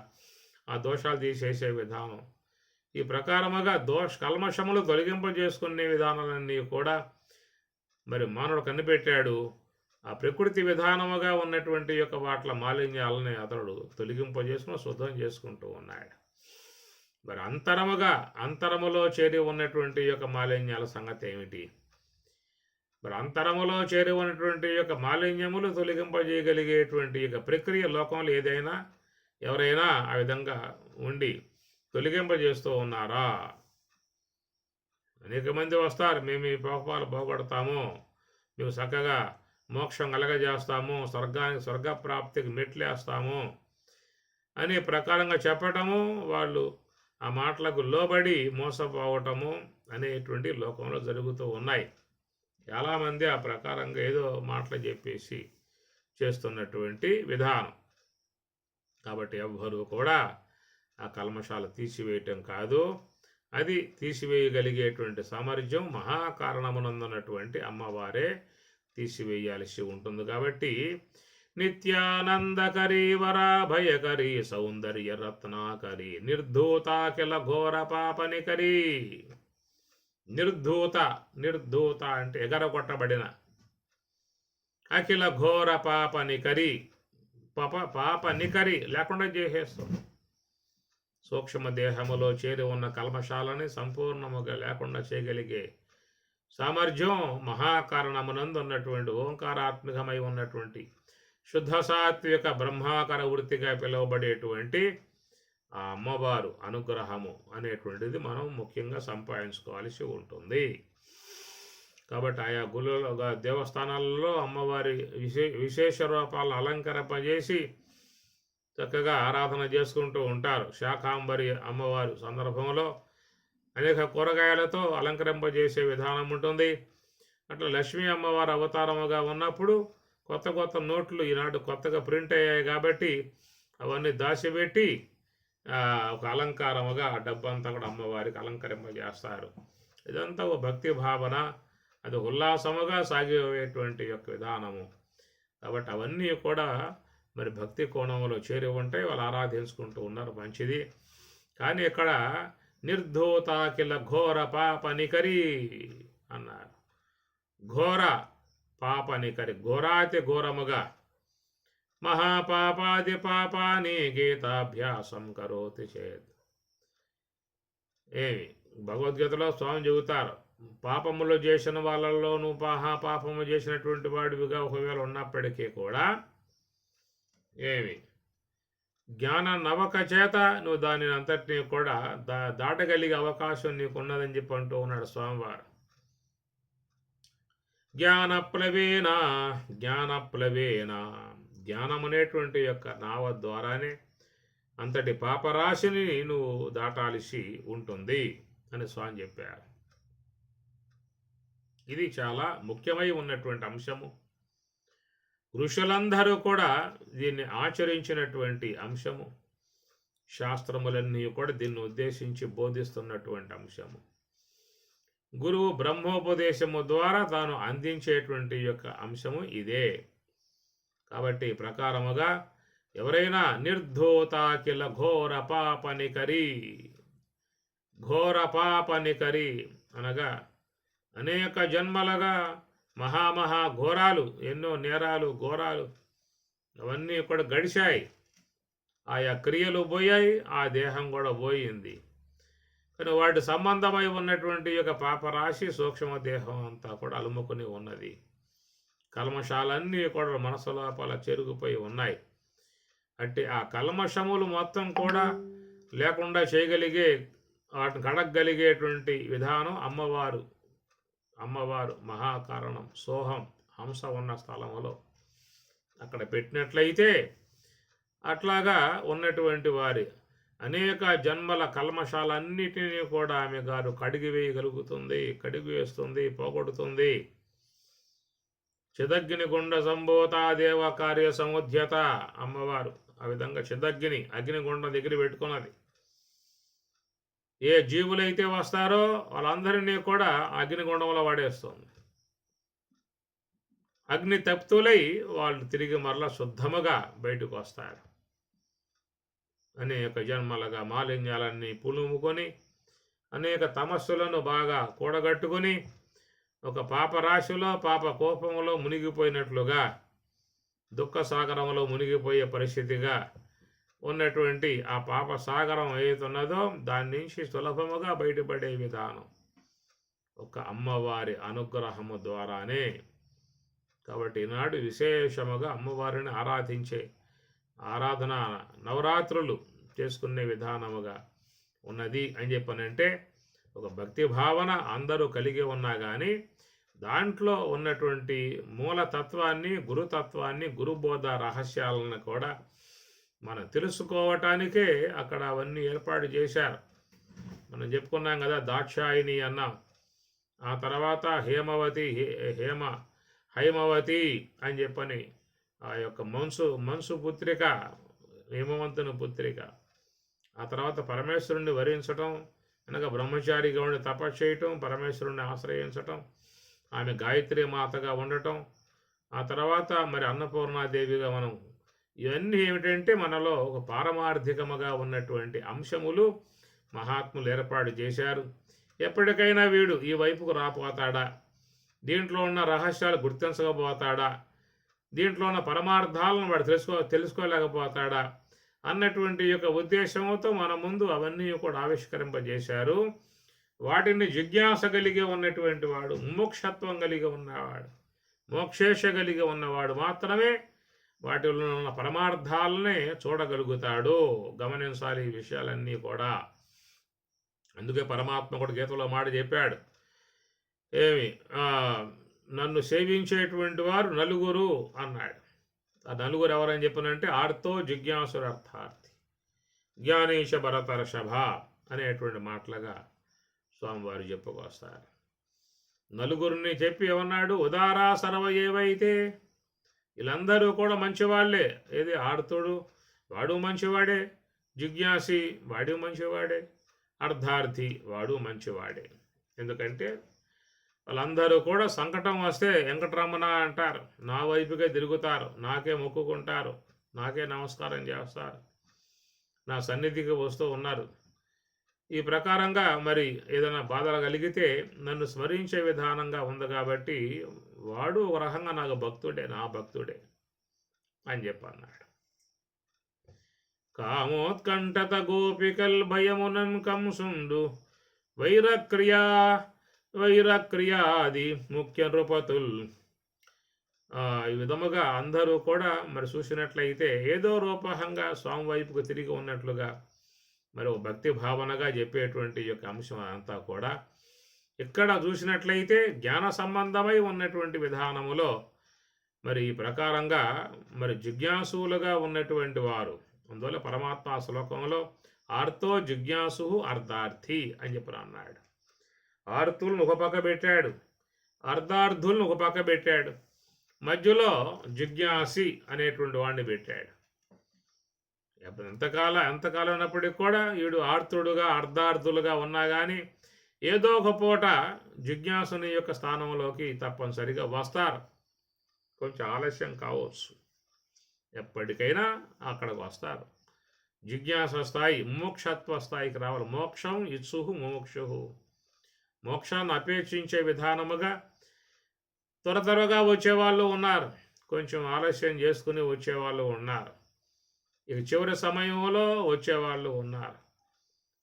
ఆ దోషాలు తీసేసే విధానం. ఈ ప్రకారముగా కల్మషములు తొలగింపజేసుకునే విధానాలన్నీ కూడా మరి మానవుడు కనిపెట్టాడు. ఆ ప్రకృతి విధానముగా ఉన్నటువంటి యొక్క వాట్ల మాలిన్యాలని అతడు తొలగింపజేసుకుని శుద్ధం చేసుకుంటూ ఉన్నాడు. మరి అంతరములో చేరి ఉన్నటువంటి యొక్క మాలిన్యాల సంగతి ఏమిటి? మరి అంతరములో చేరి ఉన్నటువంటి యొక్క మాలిన్యములు తొలగింపజేయగలిగేటువంటి యొక్క ప్రక్రియ లోకంలో ఎవరైనా ఆ విధంగా ఉండి తొలగింపజేస్తూ ఉన్నారా? అనేక మంది వస్తారు, మేము ఈ పాపాలు పోగొడతాము, మేము చక్కగా మోక్షం కలగజేస్తాము, స్వర్గప్రాప్తికి మెట్లేస్తాము అనే ప్రకారంగా చెప్పటము, వాళ్ళు ఆ మాటలకు లోబడి మోసపోవటము అనేటువంటి లోకంలో జరుగుతూ ఉన్నాయి. చాలామంది ఆ ప్రకారంగా ఏదో మాటలు చెప్పేసి చేస్తున్నటువంటి విధానం. కాబట్టి ఎవ్వరూ కూడా ఆ కల్మషాలు తీసివేయటం కాదు, అది తీసివేయగలిగేటువంటి సామర్థ్యం మహాకారణమునందున్నటువంటి అమ్మవారే తీసివేయాల్సి ఉంటుంది. కాబట్టి నిత్యానందకరీ వరాభయకరీ సౌందర్య రత్నాకరీ నిర్ధూతాకిల ఘోర పాపనికరీ. నిర్ధూత, నిర్ధూత అంటే ఎగరగొట్టబడిన, అఖిల ఘోర పాపనికరి, పాపనికరి లేకుండా చేసేస్తుంది. సూక్ష్మ దేహములో చేరి ఉన్న కల్మషాలని సంపూర్ణముగా లేకుండా చేయగలిగే సామర్థ్యం మహాకారణమునందు ఉన్నటువంటి ఓంకారాత్మకమై ఉన్నటువంటి శుద్ధ సాత్విక బ్రహ్మాకార వృత్తిగా పిలువబడేటువంటి ఆ అమ్మవారు అనుగ్రహము అనేటువంటిది మనం ముఖ్యంగా సంపాదించుకోవాల్సి ఉంటుంది. కాబట్టి ఆయా గుళ్ళలో దేవస్థానాలలో అమ్మవారి విశేష రూపాలను అలంకరింపజేసి చక్కగా ఆరాధన చేసుకుంటూ ఉంటారు. శాకాంబరి అమ్మవారు సందర్భంలో అనేక కూరగాయలతో అలంకరింపజేసే విధానం ఉంటుంది. అట్లా లక్ష్మీ అమ్మవారు అవతారముగా ఉన్నప్పుడు కొత్త కొత్త నోట్లు ఈనాడు కొత్తగా ప్రింట్ అయ్యాయి కాబట్టి అవన్నీ దాచిపెట్టి ఒక అలంకారముగా ఆ డబ్బంతా కూడా అమ్మవారికి అలంకరింపజేస్తారు. ఇదంతా ఒక భక్తి భావన, అది ఉల్లాసముగా సాగేటువంటి యొక్క విధానము. కాబట్టి అవన్నీ కూడా మరి భక్తి కోణంలో చేరి ఉంటాయి, వాళ్ళు ఆరాధించుకుంటూ ఉన్నారు, మంచిది. కానీ ఇక్కడ నిర్ధూతాకిల ఘోర పాపనికరి అన్నారు. ఘోర పాపనికరి, ఘోరాతి ఘోరముగా మహాపాపాది పాపాని గీతాభ్యాసం కరోతి చేత్. ఏమి భగవద్గీతలో స్వామి చెబుతారు, పాపములు చేసిన వాళ్ళల్లో నువ్వు మహాపాపము చేసినటువంటి వాడివిగా ఒకవేళ ఉన్నప్పటికీ కూడా ఏమి జ్ఞాన నవక చేత నువ్వు దానిని అంతటినీ కూడా దాటగలిగే అవకాశం నీకున్నదని చెప్పి అంటూ ఉన్నాడు స్వామివారు. జ్ఞానప్లవేన జ్ఞానప్లవేన, జ్ఞానం అనేటువంటి యొక్క నావ ద్వారానే అంతటి పాపరాశిని నువ్వు దాటాల్సి ఉంటుంది అని స్వామి చెప్పారు. ఇది చాలా ముఖ్యమై ఉన్నటువంటి అంశము. ఋషులందరూ కూడా దీన్ని ఆచరించినటువంటి అంశము. శాస్త్రములన్నీ కూడా దీన్ని ఉద్దేశించి బోధిస్తున్నటువంటి అంశము. గురువు బ్రహ్మోపదేశము ద్వారా తాను అందించేటువంటి యొక్క అంశము ఇదే. కాబట్టి ప్రకారముగా ఎవరైనా నిర్ధూతాకిల ఘోర పాపనికరి, ఘోర పాపనికరి అనగా అనేక జన్మలుగా మహామహా ఘోరాలు, ఎన్నో నేరాలు ఘోరాలు అవన్నీ కూడా గడిచాయి. ఆయా క్రియలు పోయాయి, ఆ దేహం కూడా పోయింది. కానీ వాటి సంబంధమై ఉన్నటువంటి యొక్క పాపరాశి సూక్ష్మ దేహం అంతా కూడా అలుముకుని ఉన్నది. కల్మషాలన్నీ కూడా మనసు లోపల చెరుగుపోయి ఉన్నాయి. అంటే ఆ కల్మషములు మొత్తం కూడా లేకుండా చేయగలిగే, వాటిని కడగలిగేటువంటి విధానం అమ్మవారు. అమ్మవారు మహాకారణం సోహం హంస ఉన్న స్థలంలో అక్కడ పెట్టినట్లయితే అట్లాగా ఉన్నటువంటి వారి అనేక జన్మల కల్మషాలన్నిటినీ కూడా ఆమె గారు కడిగివేయగలుగుతుంది, కడిగివేస్తుంది, పోగొడుతుంది. చిదగ్ని గుండ సంభూతా దేవ కార్య సముద్యత అమ్మవారు ఆ విధంగా చిదగ్ని అగ్నిగుండ దగ్గర పెట్టుకున్నది. ఏ జీవులైతే వస్తారో వాళ్ళందరినీ కూడా అగ్నిగుండంలో వాడేస్తుంది. అగ్ని తప్తులై వాళ్ళు తిరిగి మరలా శుద్ధముగా బయటకు వస్తారు. అనేక జన్మలుగా మాలిన్యాలన్నీ పులుముకొని అనేక తమస్సులను బాగా కూడగట్టుకొని ఒక పాపరాశిలో పాప కోపంలో మునిగిపోయినట్లుగా దుఃఖ సాగరంలో మునిగిపోయే పరిస్థితిగా ఉన్నటువంటి ఆ పాప సాగరం ఏదైతున్నదో దాని నుంచి సులభముగా బయటపడే విధానం ఒక అమ్మవారి అనుగ్రహము ద్వారానే. కాబట్టి ఈనాడు విశేషముగా అమ్మవారిని ఆరాధించే ఆరాధన నవరాత్రులు చేసుకునే విధానముగా ఉన్నది అని చెప్పనంటే ఒక భక్తి భావన అందరూ కలిగి ఉన్నా కానీ దాంట్లో ఉన్నటువంటి మూలతత్వాన్ని, గురుతత్వాన్ని, గురుబోధ రహస్యాలను కూడా మనం తెలుసుకోవటానికే అక్కడ అవన్నీ ఏర్పాటు చేశారు. మనం చెప్పుకున్నాం కదా, దాక్షాయిని అన్నాం, ఆ తర్వాత హేమవతి, హైమవతి అని చెప్పని ఆ యొక్క మనసు పుత్రిక, హేమవంతుని పుత్రిక. ఆ తర్వాత పరమేశ్వరుణ్ణి వరించటం అనగా బ్రహ్మచారిగా ఉండి తపస్సు చేయటం, పరమేశ్వరుని ఆశ్రయించటం, ఆమె గాయత్రి మాతగా ఉండటం, ఆ తర్వాత మరి అన్నపూర్ణాదేవిగా మనం, ఇవన్నీ ఏమిటంటే మనలో ఒక పారమార్థికముగా ఉన్నటువంటి అంశములు మహాత్ములు ఏర్పాటు చేశారు. ఎప్పటికైనా వీడు ఈ వైపుకు రాపోతాడా, దీంట్లో ఉన్న రహస్యాలు గుర్తించకపోతాడా, దీంట్లో ఉన్న పరమార్థాలను వాడు తెలుసుకోలేకపోతాడా అన్నటువంటి యొక్క ఉద్దేశంతో మన ముందు అవన్నీ కూడా ఆవిష్కరింపజేశారు. వాటిని జిజ్ఞాస కలిగి ఉన్నటువంటి వాడు, ముముక్షత్వం కలిగి ఉన్నవాడు, మోక్షేష కలిగి ఉన్నవాడు మాత్రమే వాటిలో ఉన్న పరమార్థాలనే చూడగలుగుతాడు. గమనించాలి ఈ విషయాలన్నీ కూడా. అందుకే పరమాత్మ కూడా గీతలో మాట చెప్పాడు, ఏమి నన్ను సేవించేటువంటి వారు నలుగురు అన్నాడు. ఆ నలుగురు ఎవరని చెప్పనంటే ఆర్తో జిజ్ఞాసురర్థార్థి జ్ఞానేశ భరతర్షభ అనేటువంటి మాటలుగా స్వామివారు చెప్పుకొస్తారు. నలుగురిని చెప్పి ఏమన్నాడు, ఉదారా సర్వ ఏవైతే, వీళ్ళందరూ కూడా మంచివాళ్లే. ఏది ఆర్తుడు వాడు మంచివాడే, జిజ్ఞాసి వాడు మంచివాడే, అర్థార్థి వాడు మంచివాడే. ఎందుకంటే వాళ్ళందరూ కూడా సంకటం వస్తే వెంకటరమణ అంటారు, నా వైపుకే తిరుగుతారు, నాకే మొక్కుకుంటారు, నాకే నమస్కారం చేస్తారు, నా సన్నిధికి వస్తూ ఉన్నారు. ఈ ప్రకారంగా మరి ఏదైనా బాధలు కలిగితే నన్ను స్మరించే విధానంగా ఉంది కాబట్టి వాడు ఒక రకంగా నాకు భక్తుడే, నా భక్తుడే అని చెప్పన్నాడు. కామోత్కంఠత గోపికల్ భయమునన్ కంసుండు వైరక్రియాది ముఖ్య నృపతుల్. ఈ విధముగా అందరూ కూడా మరి చూసినట్లయితే ఏదో రూపంగా స్వామి వైపుకు తిరిగి ఉన్నట్లుగా మరి ఒక భక్తి భావనగా చెప్పేటువంటి యొక్క అంశం అంతా కూడా ఇక్కడ చూసినట్లయితే జ్ఞాన సంబంధమై ఉన్నటువంటి విధానములో మరి ఈ ప్రకారంగా మరి జిజ్ఞాసులుగా ఉన్నటువంటి వారు, అందువల్ల పరమాత్మ శ్లోకంలో ఆర్తో జిజ్ఞాసు అర్ధార్థి అని చెప్పి అన్నాడు. ఆర్తులను ఒక పక్క పెట్టాడు, అర్ధార్థులను ఒక పక్క పెట్టాడు, మధ్యలో జిజ్ఞాసి అనేటువంటి వాడిని పెట్టాడు. ఎంతకాలం ఉన్నప్పటికీ కూడా వీడు ఆర్తుడుగా అర్ధార్థులుగా ఉన్నా కానీ ఏదో ఒక పూట జిజ్ఞాసుని యొక్క స్థానంలోకి తప్పనిసరిగా వస్తారు. కొంచెం ఆలస్యం కావచ్చు, ఎప్పటికైనా అక్కడికి వస్తారు. జిజ్ఞాస స్థాయి ముముక్షత్వ స్థాయికి రావాలి. మోక్షం ఇత్సుహు ముముక్షు, మోక్షాన్ని అపేక్షించే విధానముగా త్వరగా వచ్చేవాళ్ళు ఉన్నారు, కొంచెం ఆలస్యం చేసుకుని వచ్చేవాళ్ళు ఉన్నారు, ఇక చివరి సమయంలో వచ్చేవాళ్ళు ఉన్నారు.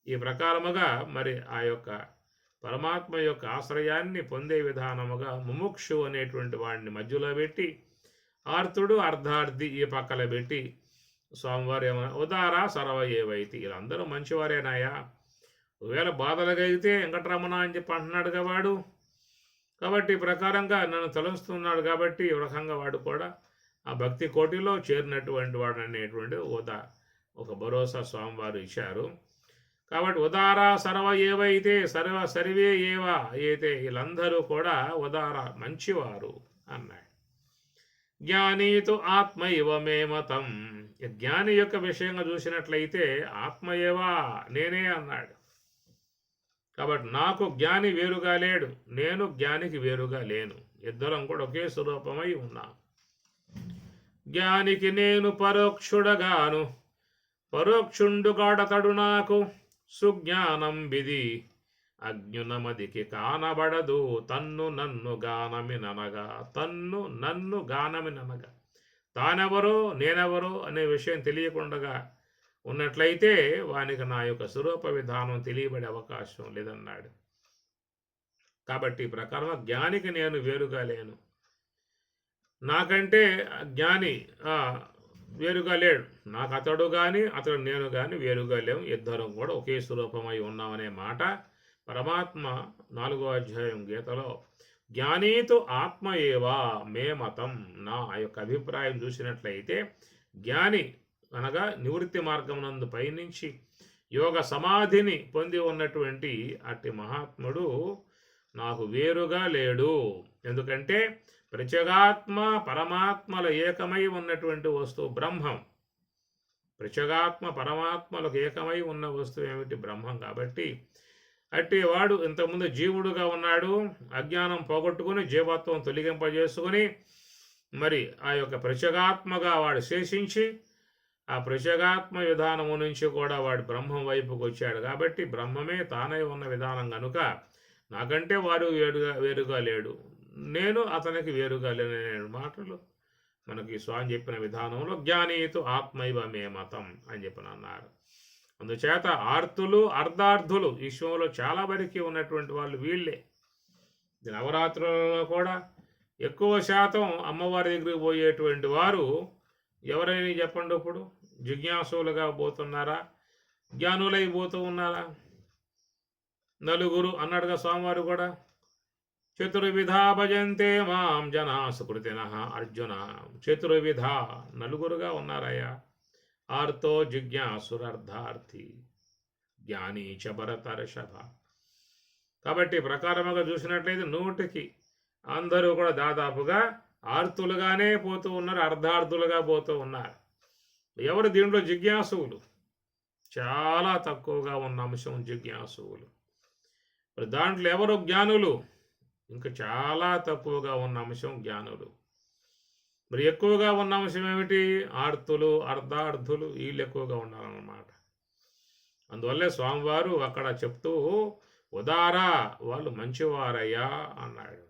ఈ ప్రకారముగా మరి ఆ యొక్క పరమాత్మ యొక్క ఆశ్రయాన్ని పొందే విధానముగా ముముక్షు అనేటువంటి వాడిని మధ్యలో పెట్టి, ఆర్తుడు అర్ధార్థి ఈ పక్కన పెట్టి స్వామివారు ఏమైనా ఉదారా సర్వ ఏవైతే, వీళ్ళందరూ మంచివారేనాయా, ఒకవేళ బాధలు కలిగితే వెంకటరమణ అని చెప్పి అంటున్నాడుగా వాడు, కాబట్టి ఈ ప్రకారంగా నన్ను తలుస్తున్నాడు కాబట్టి ఈ రకంగా వాడు కూడా ఆ భక్తి కోటిలో చేరినటువంటి వాడు అనేటువంటి ఒక భరోసా స్వామివారు ఇచ్చారు. కాబట్టి ఉదారా సర్వ ఏవైతే సర్వే ఏవా అయితే, వీళ్ళందరూ కూడా ఉదార మంచివారు అన్నాడు. జ్ఞానీతో ఆత్మ ఇవ మే మతం, జ్ఞాని యొక్క విషయంగా చూసినట్లయితే ఆత్మయేవా నేనే అన్నాడు. కాబట్టి నాకు జ్ఞాని వేరుగా లేడు, నేను జ్ఞానికి వేరుగా లేను, ఇద్దరం కూడా ఒకే స్వరూపమై ఉన్నాం. జ్ఞానికి నేను పరోక్షుడగాను, పరోక్షుండుగాడతడు నాకు సుజ్ఞానం విధి అజ్ఞునమదికి కానబడదు తన్ను నన్ను గానమిననగా. తన్ను నన్ను గానమిననగా, తానెవరో నేనెవరో అనే విషయం తెలియకుండా ఉన్నట్లయితే వానికి నా యొక్క స్వరూప విధానం తెలియబడే అవకాశం లేదన్నాడు. కాబట్టి ఈ ప్రకారం జ్ఞానికి నేను వేరుగా లేను, నాకంటే జ్ఞాని వేరుగా లేడు, నాకు అతడు కానీ అతడు నేను కానీ వేరుగా లేవు, ఇద్దరం కూడా ఒకే స్వరూపమై ఉన్నామనే మాట పరమాత్మ 4వ అధ్యాయం గీతలో జ్ఞానీతో ఆత్మ ఏవా మే మతం, నా యొక్క అభిప్రాయం చూసినట్లయితే జ్ఞాని అనగా నివృత్తి మార్గం నందు పయనించి యోగ సమాధిని పొంది ఉన్నటువంటి అట్టి మహాత్ముడు నాకు వేరుగా లేడు. ఎందుకంటే ప్రత్యేగాత్మ పరమాత్మల ఏకమై ఉన్నటువంటి వస్తువు బ్రహ్మం. ప్రత్యేగాత్మ పరమాత్మలకు ఏకమై ఉన్న వస్తువు ఏమిటి? బ్రహ్మం. కాబట్టి అట్టి వాడు ఇంతకుముందు జీవుడుగా ఉన్నాడు, అజ్ఞానం పోగొట్టుకుని జీవత్వం తొలగింపజేసుకుని మరి ఆ యొక్క ప్రత్యేగాత్మగా వాడు శేషించి ఆ ప్రత్యేగాత్మ విధానము నుంచి కూడా వాడు బ్రహ్మం వైపుకు వచ్చాడు. కాబట్టి బ్రహ్మమే తానై ఉన్న విధానం కనుక నాకంటే వాడు వేరుగా లేడు, నేను అతనికి వేరుగా లేని మాటలు మనకి స్వామి చెప్పిన విధానంలో జ్ఞానీతు ఆత్మైవ మే మతం అని చెప్పిన అన్నారు. అందుచేత ఆర్తులు అర్ధార్థులు ఈ విశ్వంలో చాలా వరకు ఉన్నటువంటి వాళ్ళు వీళ్ళే. నవరాత్రులలో కూడా ఎక్కువ శాతం అమ్మవారి దగ్గరికి పోయేటువంటి వారు ఎవరైనా చెప్పండి, ఇప్పుడు జిజ్ఞాసులుగా పోతున్నారా, జ్ఞానులై పోతూ ఉన్నారా? నలుగురు అన్నాడుగా స్వామివారు కూడా, చతుర్విధా భజంతే మాం జనా సుకృతిన అర్జున. చతుర్విధ నలుగురుగా ఉన్నారయ్యా. ఆర్తో జిజ్ఞాసురర్ధార్థి జ్ఞాని చ భరతర్షభ. కాబట్టి ప్రకారముగా చూసినట్లయితే 100కి అందరూ కూడా దాదాపుగా ఆర్తులుగానే పోతూ ఉన్నారు, అర్ధార్థులుగా పోతూ ఉన్నారు. ఎవరు దీంట్లో జిజ్ఞాసువులు? చాలా తక్కువగా ఉన్న అంశం జిజ్ఞాసువులు. మరి దాంట్లో ఎవరు జ్ఞానులు? ఇంకా చాలా తక్కువగా ఉన్న అంశం జ్ఞానులు. మరి ఎక్కువగా ఉన్న అంశం ఏమిటి? ఆర్తులు అర్ధార్థులు, వీళ్ళు ఎక్కువగా ఉన్నారన్నమాట. అందువల్లే స్వామివారు అక్కడ చెప్తూ ఉదారా వాళ్ళు మంచివారయ్యా అన్నాడు.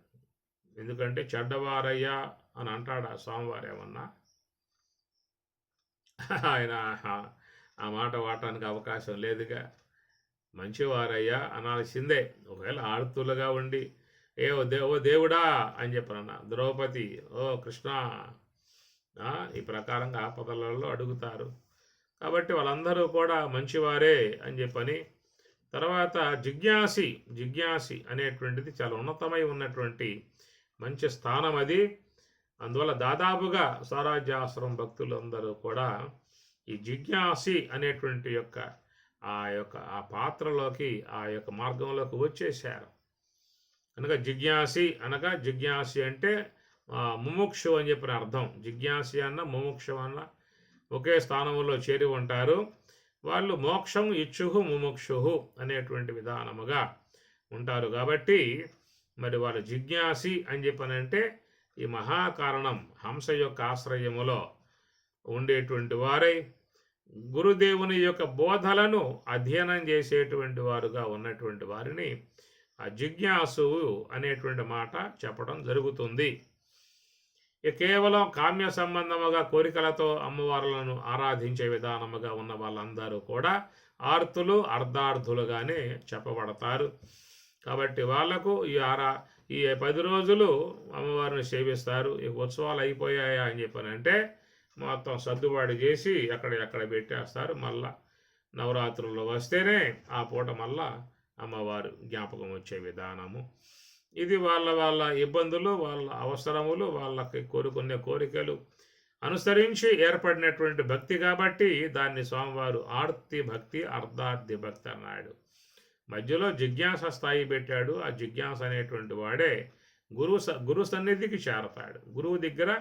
ఎందుకంటే చెడ్డవారయ్యా అని అంటాడా స్వామివారు ఏమన్నా? ఆయన ఆ మాట వాడటానికి అవకాశం లేదుగా. మంచివారయ్యా అనాల్సిందే. ఒకవేళ ఆర్తులుగా ఉండి ఓ దేవుడా అని చెప్పనన్నా, ద్రౌపది ఓ కృష్ణ ఈ ప్రకారంగా ఆపదలలో అడుగుతారు. కాబట్టి వాళ్ళందరూ కూడా మంచివారే అని చెప్పని. తర్వాత జిజ్ఞాసి అనేటువంటిది చాలా ఉన్నతమై ఉన్నటువంటి మంచి స్థానం అది. అందువల్ల దాదాపుగా స్వరాజ్యాశ్రమం భక్తులందరూ కూడా ఈ జిజ్ఞాసి అనేటువంటి ఆ పాత్రలోకి, ఆ యొక్క మార్గంలోకి వచ్చేసారు. కనుక జిజ్ఞాసి అంటే ముముక్షు అని చెప్పిన అర్థం. జిజ్ఞాసి అన్న ముముక్షు అన్న ఒకే స్థానంలో చేరి ఉంటారు. వాళ్ళు మోక్షం ఇచ్చుహు ముముక్షు అనేటువంటి విధానముగా ఉంటారు. కాబట్టి మరి వాళ్ళు జిజ్ఞాసి అని చెప్పనంటే ఈ మహాకారణం హంస యొక్క ఆశ్రయములో ఉండేటువంటి వారై గురుదేవుని యొక్క బోధలను అధ్యయనం చేసేటువంటి వారుగా ఉన్నటువంటి వారిని ఆ జిజ్ఞాసు అనేటువంటి మాట చెప్పడం జరుగుతుంది. కేవలం కామ్య సంబంధముగా కోరికలతో అమ్మవార్లను ఆరాధించే విధానముగా ఉన్న వాళ్ళందరూ కూడా ఆర్తులు అర్ధార్థులుగానే చెప్పబడతారు. కాబట్టి వాళ్లకు ఈ 10 రోజులు అమ్మవారిని సేవిస్తారు. ఈ ఉత్సవాలు అయిపోయాయా అని చెప్పనంటే మొత్తం సర్దుబాటు చేసి ఎక్కడ పెట్టేస్తారు. మళ్ళా నవరాత్రుల్లో వస్తేనే ఆ పూట మళ్ళా అమ్మవారు జ్ఞాపకం వచ్చే విధానము ఇది. వాళ్ళ ఇబ్బందులు, వాళ్ళ అవసరములు, వాళ్ళకి కోరుకునే కోరికలు అనుసరించి ఏర్పడినటువంటి భక్తి కాబట్టి దాన్ని స్వామివారు ఆర్తి భక్తి అర్ధార్థి భక్తి అన్నాడు. మధ్యలో జిజ్ఞాస స్థాయి పెట్టాడు. ఆ జిజ్ఞాస అనేటువంటి వాడే గురు సన్నిధికి చేరతాడు. గురువు దగ్గర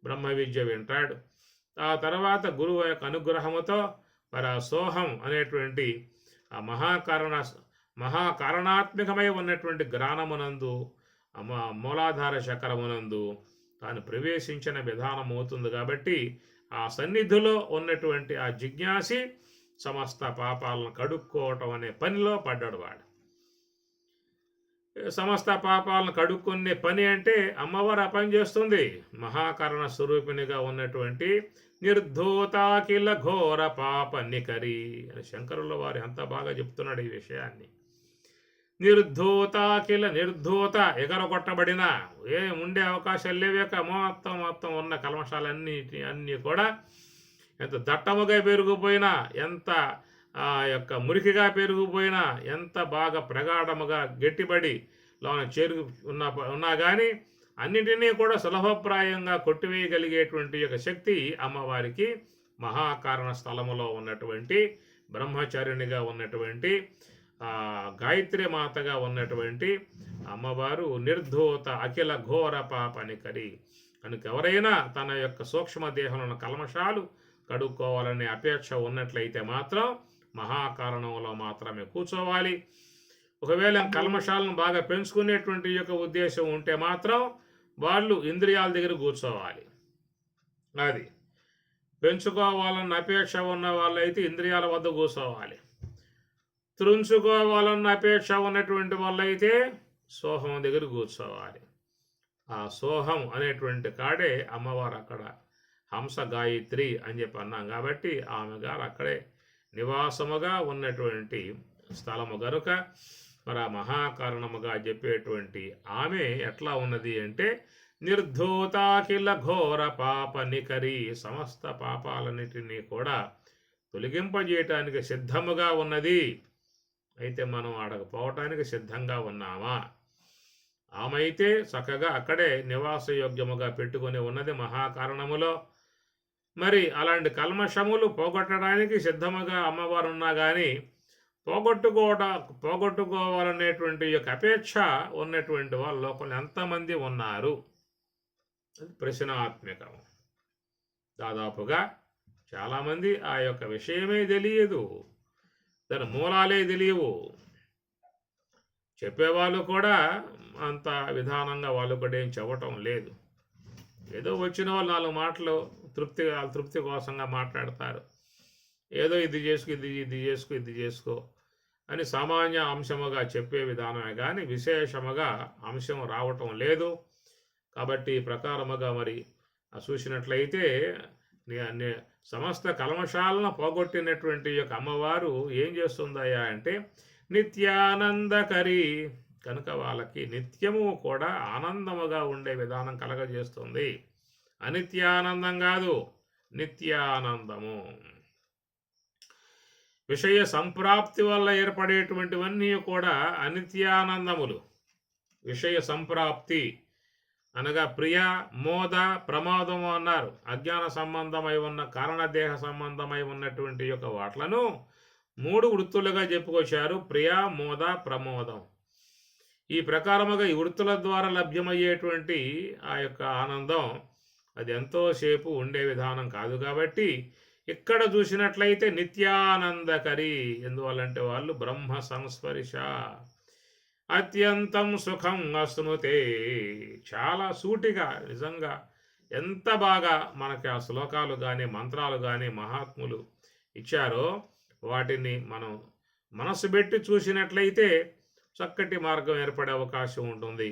బ్రహ్మ విద్య వింటాడు. ఆ తర్వాత గురువు యొక్క అనుగ్రహముతో మరి ఆ సోహం అనేటువంటి ఆ మహాకారణాత్మకమై ఉన్నటువంటి గ్రాణమునందు మూలాధార చక్రమునందు తాను ప్రవేశించిన విధానం అవుతుంది. కాబట్టి ఆ సన్నిధిలో ఉన్నటువంటి ఆ జిజ్ఞాసి సమస్త పాపాలను కడుక్కోవటం అనే పనిలో పడ్డాడు వాడు. సమస్త పాపాలను కడుక్కునే పని అంటే అమ్మవారు ఆ పని చేస్తుంది. మహాకరణ స్వరూపిణిగా ఉన్నటువంటి నిర్ధూతాకిల ఘోర పాప నికరి అని శంకరుల వారు ఎంత బాగా చెప్తున్నాడు ఈ విషయాన్ని. నిర్ధూత ఎగరగొట్టబడిన ఉండే అవకాశాలు లేవేక మొత్తం ఉన్న కల్మషాలన్నీ కూడా ఎంత దట్టముగా పెరిగిపోయినా, ఎంత యొక్క మురికిగా పెరిగిపోయినా, ఎంత బాగా ప్రగాఢముగా గట్టిపడి లోన ఉన్నా కానీ అన్నింటినీ కూడా సులభప్రాయంగా కొట్టివేయగలిగేటువంటి యొక్క శక్తి అమ్మవారికి మహాకారణ స్థలములో ఉన్నటువంటి బ్రహ్మచారిణిగా ఉన్నటువంటి గాయత్రి మాతగా ఉన్నటువంటి అమ్మవారు నిర్ధూత అఖిల ఘోర పాపనికరి కనుక ఎవరైనా తన యొక్క సూక్ష్మదేహంలో కల్మషాలు కడుక్కోవాలనే అపేక్ష ఉన్నట్లయితే మాత్రం మహాకారణంలో మాత్రమే కూర్చోవాలి. ఒకవేళ కల్మషాలను బాగా పెంచుకునేటువంటి యొక్క ఉద్దేశం ఉంటే మాత్రం వాళ్ళు ఇంద్రియాల దగ్గర కూర్చోవాలి. అది పెంచుకోవాలన్న అపేక్ష ఉన్న వాళ్ళైతే ఇంద్రియాల వద్ద కూర్చోవాలి. త్రుంచుకోవాలన్న అపేక్ష ఉన్నటువంటి వాళ్ళైతే సోహం దగ్గర కూర్చోవాలి. ఆ సోహం అనేటువంటి కాడే అమ్మవారు అక్కడ హంస గాయత్రి అని చెప్పి అన్నాం కాబట్టి ఆమె గారు అక్కడే నివాసముగా ఉన్నటువంటి స్థలము గనుక మరి ఆ మహాకారణముగా చెప్పేటువంటి ఆమె ఎట్లా ఉన్నది అంటే నిర్ధూతాకిల ఘోర పాప నికరి, సమస్త పాపాలన్నిటినీ కూడా తొలగింపజేయటానికి సిద్ధముగా ఉన్నది. అయితే మనం ఆడకపోవటానికి సిద్ధంగా ఉన్నామా? ఆమె అయితే చక్కగా అక్కడే నివాసయోగ్యముగా పెట్టుకుని ఉన్నది మహాకారణములో. మరి అలాంటి కల్మషములు పోగొట్టడానికి సిద్ధముగా అమ్మవారు ఉన్నా కానీ పోగొట్టుకోవాలనేటువంటి యొక్క అపేక్ష ఉన్నటువంటి వాళ్ళు లోపల ఎంతమంది ఉన్నారు? అది ప్రశ్నాత్మకం. దాదాపుగా చాలామంది ఆ యొక్క విషయమే తెలియదు, దాని మూలాలే తెలియవు. చెప్పేవాళ్ళు కూడా అంత విధానంగా వాళ్ళు కూడా ఏం చెప్పటం లేదు. ఏదో వచ్చిన వాళ్ళు 4 మాటలు తృప్తి కోసంగా మాట్లాడతారు. ఏదో ఇది చేసుకో అని సామాన్య అంశముగా చెప్పే విధానమే కానీ విశేషముగా అంశం రావటం లేదు. కాబట్టి ఈ ప్రకారముగా మరి చూసినట్లయితే సమస్త కల్మషాలను పోగొట్టినటువంటి యొక్క అమ్మవారు ఏం చేస్తుందయ్యా అంటే నిత్యానందకరి కనుక వాళ్ళకి నిత్యము కూడా ఆనందముగా ఉండే విధానం కలగజేస్తుంది. అనిత్యానందం కాదు, నిత్యానందము. విషయ సంప్రాప్తి వల్ల ఏర్పడేటువంటివన్నీ కూడా అనిత్యానందములు. విషయ సంప్రాప్తి అనగా ప్రియ, మోద, ప్రమాదము అన్నారు. అజ్ఞాన సంబంధమై ఉన్న కారణదేహ సంబంధమై ఉన్నటువంటి యొక్క వాట్లను 3 వృత్తులుగా చెప్పుకొచ్చారు. ప్రియ, మోద, ప్రమోదం. ఈ ప్రకారముగా ఈ వృత్తుల ద్వారా లభ్యమయ్యేటువంటి ఆ యొక్క ఆనందం అది ఎంతోసేపు ఉండే విధానం కాదు. కాబట్టి ఇక్కడ చూసినట్లయితే నిత్యానందకరి. ఎందువల్లంటే వాళ్ళు బ్రహ్మ సంస్పర్శ అత్యంతం సుఖం అశ్నుతే. చాలా సూటిగా నిజంగా ఎంత బాగా మనకి ఆ శ్లోకాలు కానీ మంత్రాలు కానీ మహాత్ములు ఇచ్చారో వాటిని మనం మనసు పెట్టి చూసినట్లయితే చక్కటి మార్గం ఏర్పడే అవకాశం ఉంటుంది.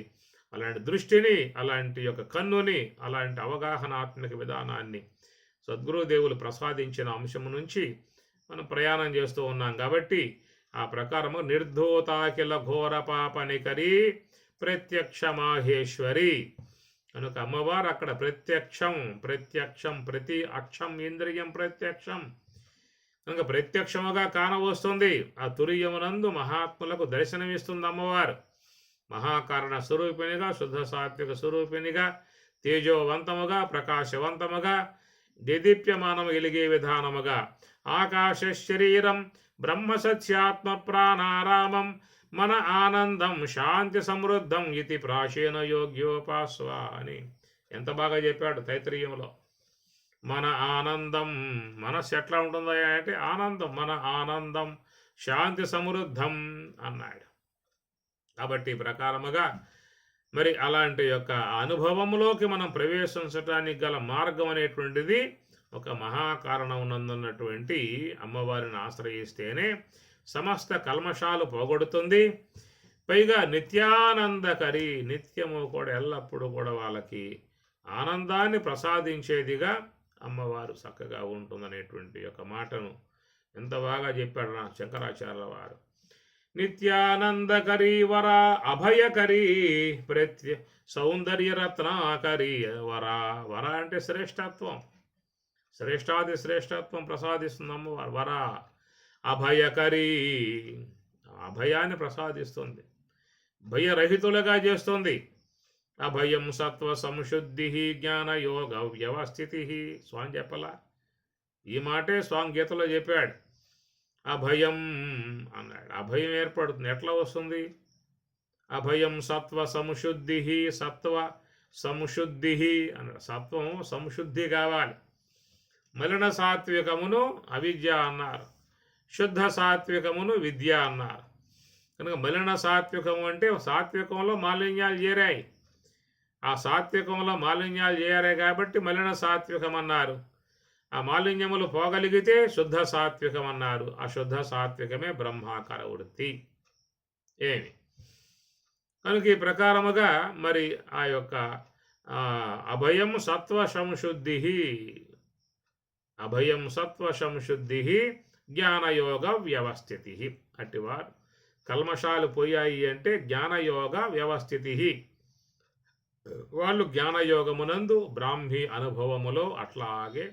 అలాంటి దృష్టిని, అలాంటి యొక్క కన్నుని, అలాంటి అవగాహనాత్మక విధానాన్ని సద్గురుదేవులు ప్రసాదించిన అంశం నుంచి మనం ప్రయాణం చేస్తూ ఉన్నాం. కాబట్టి ఆ ప్రకారము నిర్ధూతాకిల ఘోర పాపనికరి ప్రత్యక్ష మాహేశ్వరి కనుక అమ్మవారు అక్కడ ప్రత్యక్షం. ప్రతి అక్షం ఇంద్రియం ప్రత్యక్షం కనుక ప్రత్యక్షముగా కానవస్తుంది. ఆ తురియమునందు మహాత్ములకు దర్శనమిస్తుంది అమ్మవారు. మహాకారణ స్వరూపినిగా, శుద్ధ సాత్విక స్వరూపినిగా, తేజోవంతముగా, ప్రకాశవంతముగా, దేదీప్యమానము వెలిగే విధానముగా, ఆకాశ శరీరం బ్రహ్మసత్యాత్మ ప్రాణారామం మన ఆనందం శాంతి సమృద్ధం ఇది ప్రాచీన యోగ్యోపాస్వ అని ఎంత బాగా చెప్పాడు తైత్రీయంలో. మన ఆనందం, మనస్సు ఎట్లా ఉంటుందా అంటే ఆనందం, మన ఆనందం శాంతి సమృద్ధం అన్నాడు. కాబట్టి ప్రకారముగా మరి అలాంటి యొక్క అనుభవంలోకి మనం ప్రవేశించడానికి గల మార్గం అనేటువంటిది ఒక మహాకారణం నందున్నటువంటి అమ్మవారిని ఆశ్రయిస్తేనే సమస్త కల్మషాలు పోగొడుతుంది. పైగా నిత్యానందకరి, నిత్యము కూడా ఎల్లప్పుడూ కూడా వాళ్ళకి ఆనందాన్ని ప్రసాదించేదిగా అమ్మవారు చక్కగా ఉంటుందనేటువంటి యొక్క మాటను ఎంత బాగా చెప్పాడు నా శంకరాచార్యుల వారు. నిత్యానందకరి వర అభయకరి సౌందర్యరత్నాకరి వర. వర అంటే శ్రేష్టత్వం, శ్రేష్టాది శ్రేష్టత్వం ప్రసాదిస్తుంది అమ్మవారు. వర అభయకరి, అభయాన్ని ప్రసాదిస్తుంది, భయరహితులుగా చేస్తుంది. అభయం సత్వ సంశుద్ధి జ్ఞాన యోగ వ్యవస్థితి. స్వామి చెప్పలా, ఈ మాటే స్వామి గీతలో చెప్పాడు. అభయం అన్నాడు. అభయం ఏర్పడుతుంది. ఎట్లా వస్తుంది? అభయం సత్వ సంశుద్ధి. సత్వ సంశుద్ధి అన్నాడు. సత్వం సంశుద్ధి కావాలి. మలిన సాత్వికమును అవిద్య అన్నారు, శుద్ధ సాత్వికమును విద్య అన్నారు. కనుక మలిన సాత్వికం అంటే సాత్వికంలో మాలిన్యాలు చేరాయి. ఆ సాత్వికంలో మాలిన్యాలు చేరాయి కాబట్టి మలిన సాత్వికం అన్నారు. ఆ మాలిన్యములు పోగలిగితే శుద్ధ సాత్వికం అన్నారు. ఆ శుద్ధ సాత్వికమే బ్రహ్మాకార వృత్తి. ఏమి కనుక ఈ ప్రకారముగా మరి ఆ యొక్క అభయం సత్వ సంశుద్ధి, అభయం సత్వ సంశుద్ధి జ్ఞానయోగ వ్యవస్థితి. అట్టివారు కల్మషాలు పోయాయి అంటే జ్ఞానయోగ వ్యవస్థితి, వాళ్ళు జ్ఞానయోగమునందు బ్రాహ్మీ అనుభవములో అట్లాగే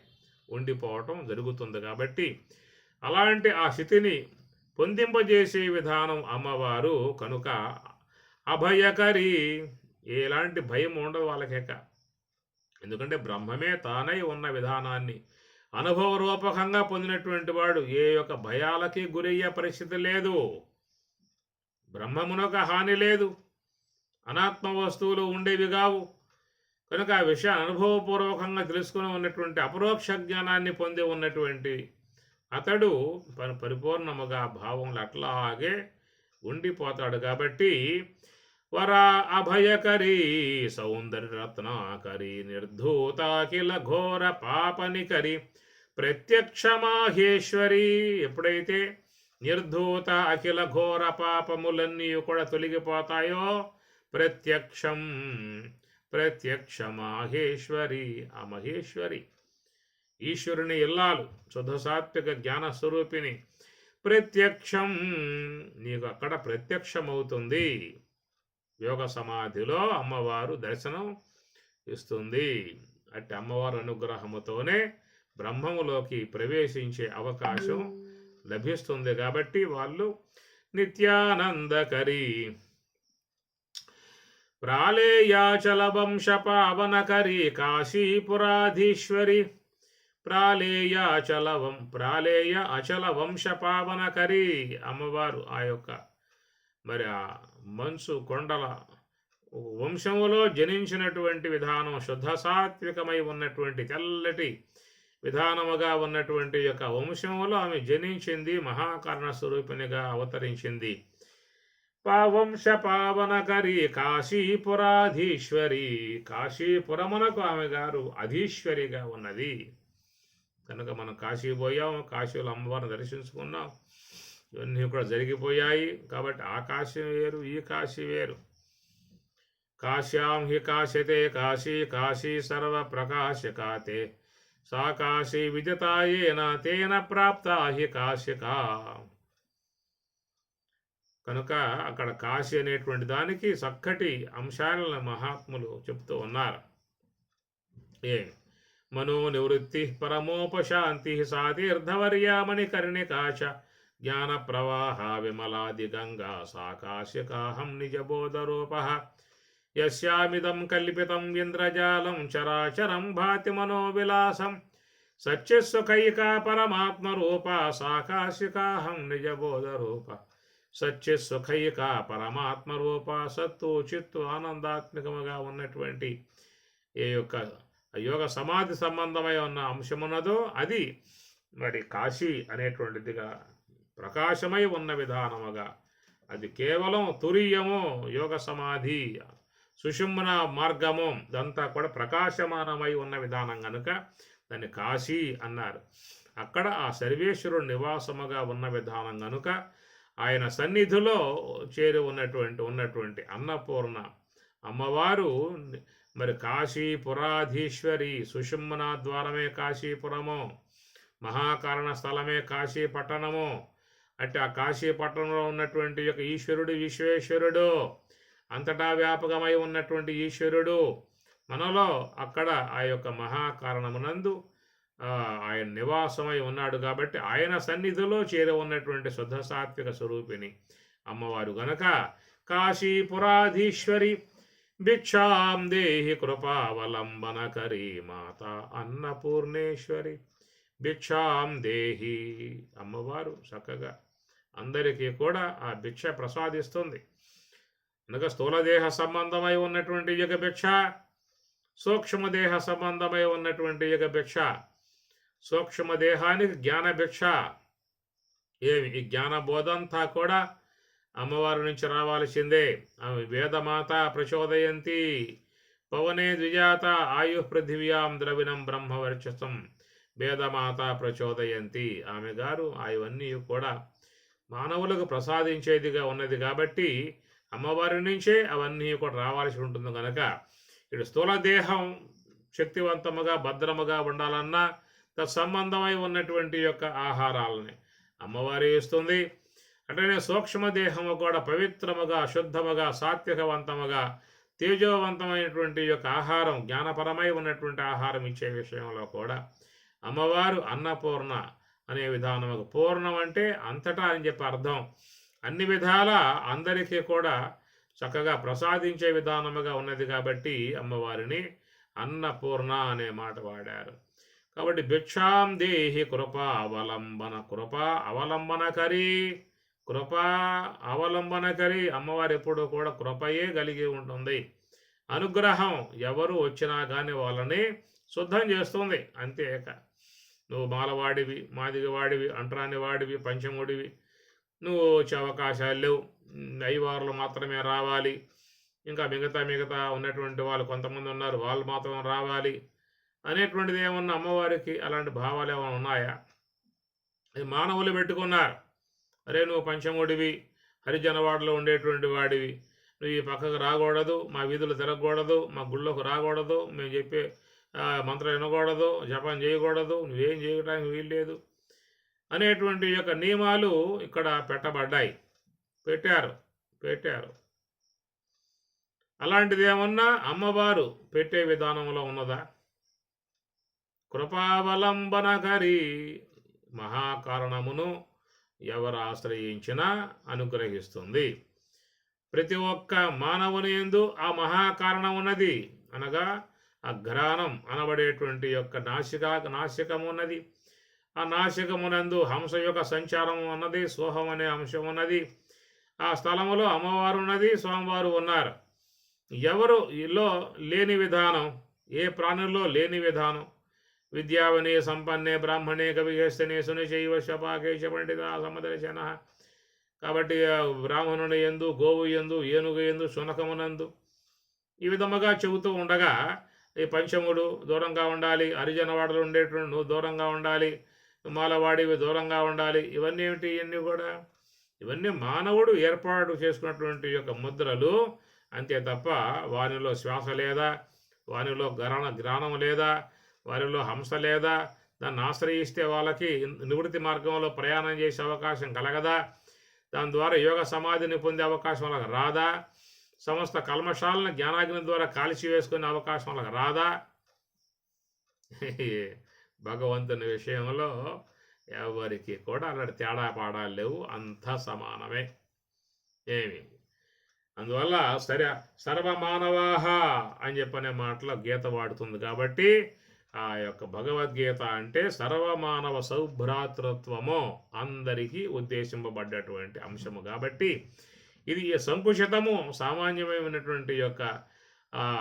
ఉండిపోవటం జరుగుతుంది. కాబట్టి అలాంటి ఆ స్థితిని పొందింపజేసే విధానం అమ్మవారు. కనుక అభయకరి, ఎలాంటి భయం ఉండదు వాళ్ళకేక. ఎందుకంటే బ్రహ్మమే తానై ఉన్న విధానాన్ని అనుభవరూపకంగా పొందినటువంటి వాడు ఏ యొక్క భయాలకి గురయ్యే పరిస్థితి లేదు. బ్రహ్మమునొక హాని లేదు, అనాత్మ వస్తువులు ఉండేవి కావు. కనుక ఆ విషయాన్ని అనుభవపూర్వకంగా తెలుసుకుని ఉన్నటువంటి అపరోక్ష జ్ఞానాన్ని పొంది ఉన్నటువంటి అతడు పరిపూర్ణముగా భావంలో అట్లాగే ఉండిపోతాడు. కాబట్టి వరా అభయకరీ సౌందర్యరత్నాకరి నిర్ధూతాకిల ఘోర పాపనికరి ప్రత్యక్ష మాహేశ్వరి. ఎప్పుడైతే నిర్ధూత అఖిల ఘోర పాపములన్నీ కూడా తొలగిపోతాయో ప్రత్యక్ష మాహేశ్వరి, ఆ మహేశ్వరి ఈశ్వరుని ఇల్లాలు, శుద్ధ సాత్విక జ్ఞాన స్వరూపిణి. ప్రత్యక్షం, నీకు అక్కడ ప్రత్యక్షమవుతుంది. యోగ సమాధిలో అమ్మవారు దర్శనం ఇస్తుంది. అట్టి అమ్మవారి అనుగ్రహముతోనే బ్రహ్మములోకి ప్రవేశించే అవకాశం లభిస్తుంది. కాబట్టి వాళ్ళు నిత్యానందకరి ప్రాళేయాచల వంశ పావనకరి కాశీపురాధీశ్వరి. ప్రాళేయ అచల వంశ పావనకరి అమ్మవారు ఆ యొక్క మరి ఆ మంచు కొండల వంశములో జనించినటువంటి విధానం, శుద్ధ సాత్వికమై ఉన్నటువంటి తెల్లటి విధానముగా ఉన్నటువంటి యొక్క వంశములో ఆమె జనించింది, మహాకర్ణ స్వరూపిణిగా అవతరించింది. వంశ పావనకరి కాశీపురాధీశ్వరి, కాశీపురమునకు ఆమె గారు అధీశ్వరిగా ఉన్నది. కనుక మనం కాశీ పోయాం, కాశీలో అమ్మవారిని దర్శించుకున్నాం, ఇవన్నీ కూడా జరిగిపోయాయి. కాబట్టి ఆ కాశీ వేరు, ఈ కాశీ వేరు. కాశ్యాం హి కాశ్యతే కాశీ, కాశీ సర్వ ప్రకాశకాతే, సా కాశీ విదితాయేన తేన ప్రాప్తా హి కాశికా. కనుక అక్కడ కాశీ అనేటువంటి దానికి చక్కటి అంశాలను మహాత్ములు చెప్తూ ఉన్నారు. మనో నివృత్తి పరమోపశాంతి సా తీర్థవర్యామణి కర్ణికాశ జ్ఞాన ప్రవాహ విమలాది గంగా సా కాశికాహం నిజబోధరూప. యస్యామిదం కల్పితం ఇంద్రజాలం చరాచరం భాతి మనోవిలాసం సత్యసుఖైకా పరమాత్మరూప సా కాశికాహం నిజబోధరూప. సత్యసుఖైకా పరమాత్మరూప, సత్తు చిత్తు ఆనందాత్మకముగా ఉన్నటువంటి ఏ యొక్క యోగ సమాధి సంబంధమై ఉన్న అంశమున్నదో అది మరి కాశీ అనేటువంటిదిగా ప్రకాశమై ఉన్న విధానముగా, అది కేవలం తురీయము యోగ సమాధి సుషుమ్న మార్గము ఇదంతా కూడా ప్రకాశమానమై ఉన్న విధానం కనుక దాన్ని కాశీ అన్నారు. అక్కడ ఆ సర్వేశ్వరుడు నివాసముగా ఉన్న విధానం కనుక ఆయన సన్నిధిలో చేరి ఉన్నటువంటి అన్నపూర్ణ అమ్మవారు మరి కాశీపురాధీశ్వరి. సుషుమ్నా ద్వారమే కాశీపురము, మహాకారణ స్థలమే కాశీ పట్టణము. అంటే ఆ కాశీ పట్టణంలో ఉన్నటువంటి యొక్క ఈశ్వరుడు విశ్వేశ్వరుడు, అంతటా వ్యాపకమై ఉన్నటువంటి ఈశ్వరుడు మనలో అక్కడ ఆ యొక్క మహాకారణమునందు ఆయన నివాసమై ఉన్నాడు. కాబట్టి ఆయన సన్నిధిలో చేరి ఉన్నటువంటి శుద్ధ సాత్విక స్వరూపిణి అమ్మవారు గనక కాశీపురాధీశ్వరి. భిక్షాం దేహి కృపావలంబనకరీ మాత అన్నపూర్ణేశ్వరి. భిక్షాం దేహి, అమ్మవారు చక్కగా అందరికీ కూడా ఆ భిక్ష ప్రసాదిస్తుంది. అనగా స్థూలదేహ సంబంధమై ఉన్నటువంటి యుగ భిక్ష, సూక్ష్మదేహ సంబంధమై ఉన్నటువంటి యుగ భిక్ష. సూక్ష్మదేహానికి జ్ఞాన భిక్ష. ఈ జ్ఞానబోధంతా కూడా అమ్మవారి నుంచి రావాల్సిందే. ఆమె వేదమాత ప్రచోదయంతి పవనే ద్విజాత ఆయు పృథివ్యాం ద్రవిణం బ్రహ్మవర్చసం. వేదమాత ప్రచోదయంతి, ఆమె గారు ఆయవన్నీ కూడా మానవులకు ప్రసాదించేదిగా ఉన్నది కాబట్టి అమ్మవారి నుంచే అవన్నీ కూడా రావాల్సి ఉంటుంది కనుక ఇటు స్థూల దేహం శక్తివంతముగా భద్రముగా ఉండాలన్నా తత్సంబంధమై ఉన్నటువంటి యొక్క ఆహారాలని అమ్మవారి ఇస్తుంది. అట్లనే సూక్ష్మదేహము కూడా పవిత్రముగా శుద్ధముగా సాత్వికవంతముగా తేజోవంతమైనటువంటి యొక్క ఆహారం జ్ఞానపరమై ఉన్నటువంటి ఆహారం ఇచ్చే విషయంలో కూడా అమ్మవారు అన్నపూర్ణ అనే విధానముగా, పూర్ణం అంటే అంతటా అని చెప్పి అర్థం, అన్ని విధాల అందరికీ కూడా చక్కగా ప్రసాదించే విధానముగా ఉన్నది కాబట్టి అమ్మవారిని అన్నపూర్ణ అనే మాట వాడారు. కాబట్టి భిక్షాం దేహి కృప అవలంబన, కృప అవలంబనకరి, కృప అవలంబనకరి. అమ్మవారు ఎప్పుడూ కూడా కృపయే కలిగి ఉంటుంది. అనుగ్రహం ఎవరు వచ్చినా కానీ వాళ్ళని శుద్ధం చేస్తుంది అంతేక. నువ్వు మాలవాడివి, మాదిగవాడివి, అంటరాని వాడివి, పంచముడివి, నువ్వు వచ్చే అవకాశాలు లేవు, అయ్యవార్లు మాత్రమే రావాలి, ఇంకా మిగతా ఉన్నటువంటి వాళ్ళు కొంతమంది ఉన్నారు వాళ్ళు మాత్రం రావాలి అనేటువంటిది ఏమన్నా అమ్మవారికి అలాంటి భావాలు ఏమైనా ఉన్నాయా? అది మానవులు పెట్టుకున్నారు. అరే నువ్వు పంచముడివి, హరిజనవాడలో ఉండేటువంటి వాడివి, నువ్వు ఈ పక్కకు రాకూడదు, మా వీధులు తిరగకూడదు, మా గుళ్ళోకి రాకూడదు, మేము చెప్పే మంత్రం వినకూడదు, జపం చేయకూడదు, నువ్వేం చేయడానికి వీల్లేదు అనేటువంటి యొక్క నియమాలు ఇక్కడ పెట్టబడ్డాయి, పెట్టారు. అలాంటిది ఏమన్నా అమ్మవారు పెట్టే విధానంలో ఉన్నదా? కృపావలంబనకరి, మహాకారణమును ఎవరు ఆశ్రయించినా అనుగ్రహిస్తుంది. ప్రతి ఒక్క మానవుని యందు ఆ మహాకారణం ఉన్నది, అనగా ఆ ఘ్రాణం అనబడేటువంటి యొక్క నాసికము ఉన్నది. ఆ నాసికమునందు హంస యొక్క సంచారం ఉన్నది, సోహం అనే అంశం ఉన్నది. ఆ స్థలములో అమ్మవారు ఉన్నది, స్వామివారు ఉన్నారు. ఎవరు ఇలో లేని విధానం, ఏ ప్రాణుల్లో లేని విధానం. విద్యావనే సంపన్నే బ్రాహ్మణే కవిహస్తనే సునిచైవ శపాకేశ పండిత సమదర్శన. కాబట్టి బ్రాహ్మణుని యందు, గోవు యందు, ఏనుగు యందు, శునకమునందు ఈ విధముగా చెబుతూ ఉండగా ఈ పంచముడు దూరంగా ఉండాలి, హరిజనవాడలు ఉండేటువంటి నువ్వు దూరంగా ఉండాలి, మాలవాడివి దూరంగా ఉండాలి. ఇవన్నీ ఏమిటి? ఇవన్నీ మానవుడు ఏర్పాటు చేసుకున్నటువంటి యొక్క ముద్రలు అంతే తప్ప వారిలో శ్వాస లేదా, వారిలో ఘ్రాణం లేదా, వారిలో హంస లేదా, దాన్ని ఆశ్రయిస్తే వాళ్ళకి నివృత్తి మార్గంలో ప్రయాణం చేసే అవకాశం కలగదా? దాని ద్వారా యోగ సమాధిని పొందే అవకాశం వాళ్ళకి రాదా? సమస్త కల్మషాలను జ్ఞానాగ్ని ద్వారా కాల్చి వేసుకునే అవకాశం వాళ్ళకి రాదా? భగవంతుని విషయంలో ఎవరికి కూడా అలాంటి తేడా పాడాలు లేవు, అంతా సమానమే. అందువల్ల సర్వమానవాహ అని చెప్పనే మాటలో గీత వాడుతుంది కాబట్టి ఆ యొక్క భగవద్గీత అంటే సర్వమానవ సౌభ్రాతృత్వము అందరికీ ఉద్దేశింపబడ్డటువంటి అంశము కాబట్టి ఇది సంకుచితము సామాన్యమైనటువంటి యొక్క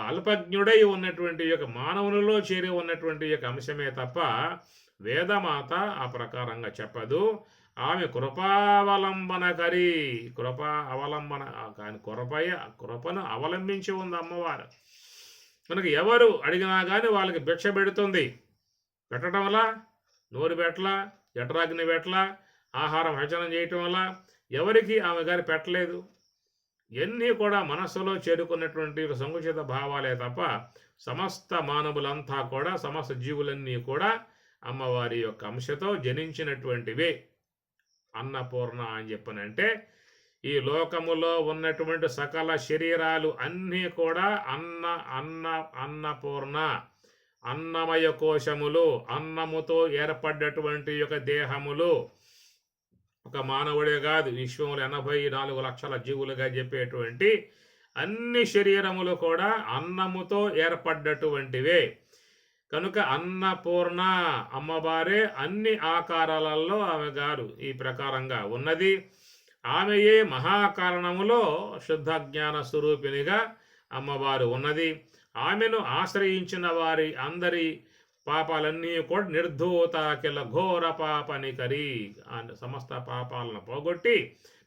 అల్పజ్ఞుడై ఉన్నటువంటి యొక్క మానవునిలో చేరి ఉన్నటువంటి యొక్క అంశమే తప్ప వేదమాత ఆ ప్రకారంగా చెప్పదు. ఆమె కృపావలంబనకరి, అవలంబన కానీ కృపను అవలంబించి ఉంది అమ్మవారు. మనకు ఎవరు అడిగినా కానీ వాళ్ళకి భిక్ష పెడుతుంది. పెట్టడం వల్ల నోరు పెట్టలా, జఠరాగ్ని పెట్టలా, ఆహారం హజనం చేయటం వల్ల ఎవరికి ఆమె గారు పెట్టలేదు. ఇవన్నీ కూడా మనస్సులో చేరుకున్నటువంటి సంకుచిత భావాలే తప్ప సమస్త మానవులంతా కూడా, సమస్త జీవులన్నీ కూడా అమ్మవారి యొక్క అంశతో జనించినటువంటివే. అన్నపూర్ణ అని చెప్పనంటే ఈ లోకములో ఉన్నటువంటి సకల శరీరాలు అన్నీ కూడా అన్నపూర్ణ, అన్నమయ కోశములు, అన్నముతో ఏర్పడ్డటువంటి యొక్క దేహములు. ఒక మానవుడే కాదు, విశ్వంలో 84 లక్షల జీవులుగా చెప్పేటువంటి అన్ని శరీరములు కూడా అన్నముతో ఏర్పడ్డటువంటివే. కనుక అన్నపూర్ణ అమ్మవారే అన్ని ఆకారాలలో ఆమె గారు ఈ ప్రకారంగా ఉన్నది. ఆమెయే మహాకారణములో శుద్ధ జ్ఞాన స్వరూపిణిగా అమ్మవారు ఉన్నది. ఆమెను ఆశ్రయించిన వారి అందరి పాపాలన్నీ కూడా నిర్ధూత కిల ఘోర పాపనికరి సమస్త పాపాలను పోగొట్టి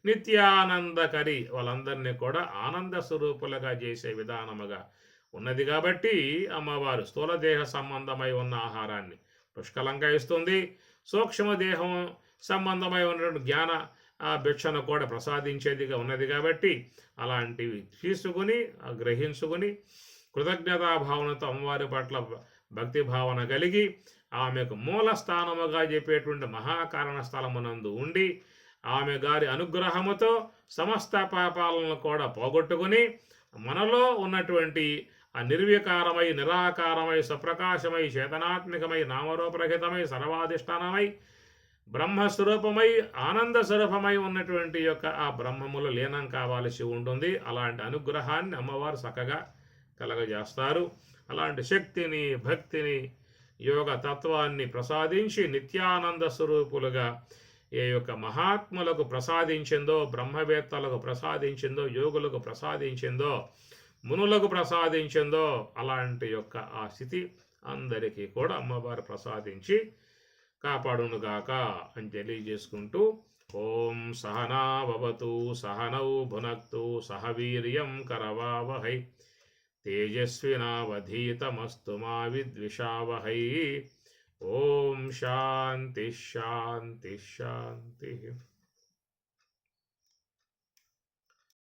నిత్యానందకరి వాళ్ళందరినీ కూడా ఆనంద స్వరూపులుగా చేసే విధానముగా ఉన్నది కాబట్టి అమ్మవారు స్థూలదేహ సంబంధమై ఉన్న ఆహారాన్ని పుష్కలంగా ఇస్తుంది. సూక్ష్మదేహం సంబంధమై ఉన్నటువంటి జ్ఞాన భిక్షను కూడా ప్రసాదించేదిగా ఉన్నది కాబట్టి అలాంటివి తీసుకుని గ్రహించుకుని కృతజ్ఞతాభావనతో అమ్మవారి పట్ల భక్తి భావన కలిగి ఆమెకు మూల స్థానముగా చెప్పేటువంటి మహాకారణ స్థలమునందు ఉండి ఆమె గారి అనుగ్రహముతో సమస్త పాపాలను కూడా పోగొట్టుకుని మనలో ఉన్నటువంటి ఆ నిర్వికారమై నిరాకారమై సప్రకాశమై చేతనాత్మికమై నామరూపరహితమై సర్వాధిష్టానమై బ్రహ్మస్వరూపమై ఆనంద స్వరూపమై ఉన్నటువంటి యొక్క ఆ బ్రహ్మములో లీనం కావాల్సి ఉంటుంది. అలాంటి అనుగ్రహాన్ని అమ్మవారు చక్కగా కలగజేస్తారు. అలాంటి శక్తిని భక్తిని యోగ తత్వాన్ని ప్రసాదించి నిత్యానంద స్వరూపులుగా ఏ యొక్క మహాత్ములకు ప్రసాదించిందో, బ్రహ్మవేత్తలకు ప్రసాదించిందో, యోగులకు ప్రసాదించిందో, మునులకు ప్రసాదించిందో అలాంటి యొక్క ఆ స్థితి అందరికీ కూడా అమ్మవారు ప్రసాదించి కాపాడునుగాక అని తెలియజేసుకుంటూ ఓం సహనావతు సహనౌ భునక్తు సహ వీర్యం కరవావహై తేజస్వినావధీతమస్తు మా విద్విషావహై. ఓం శాంతి శాంతి శాంతి.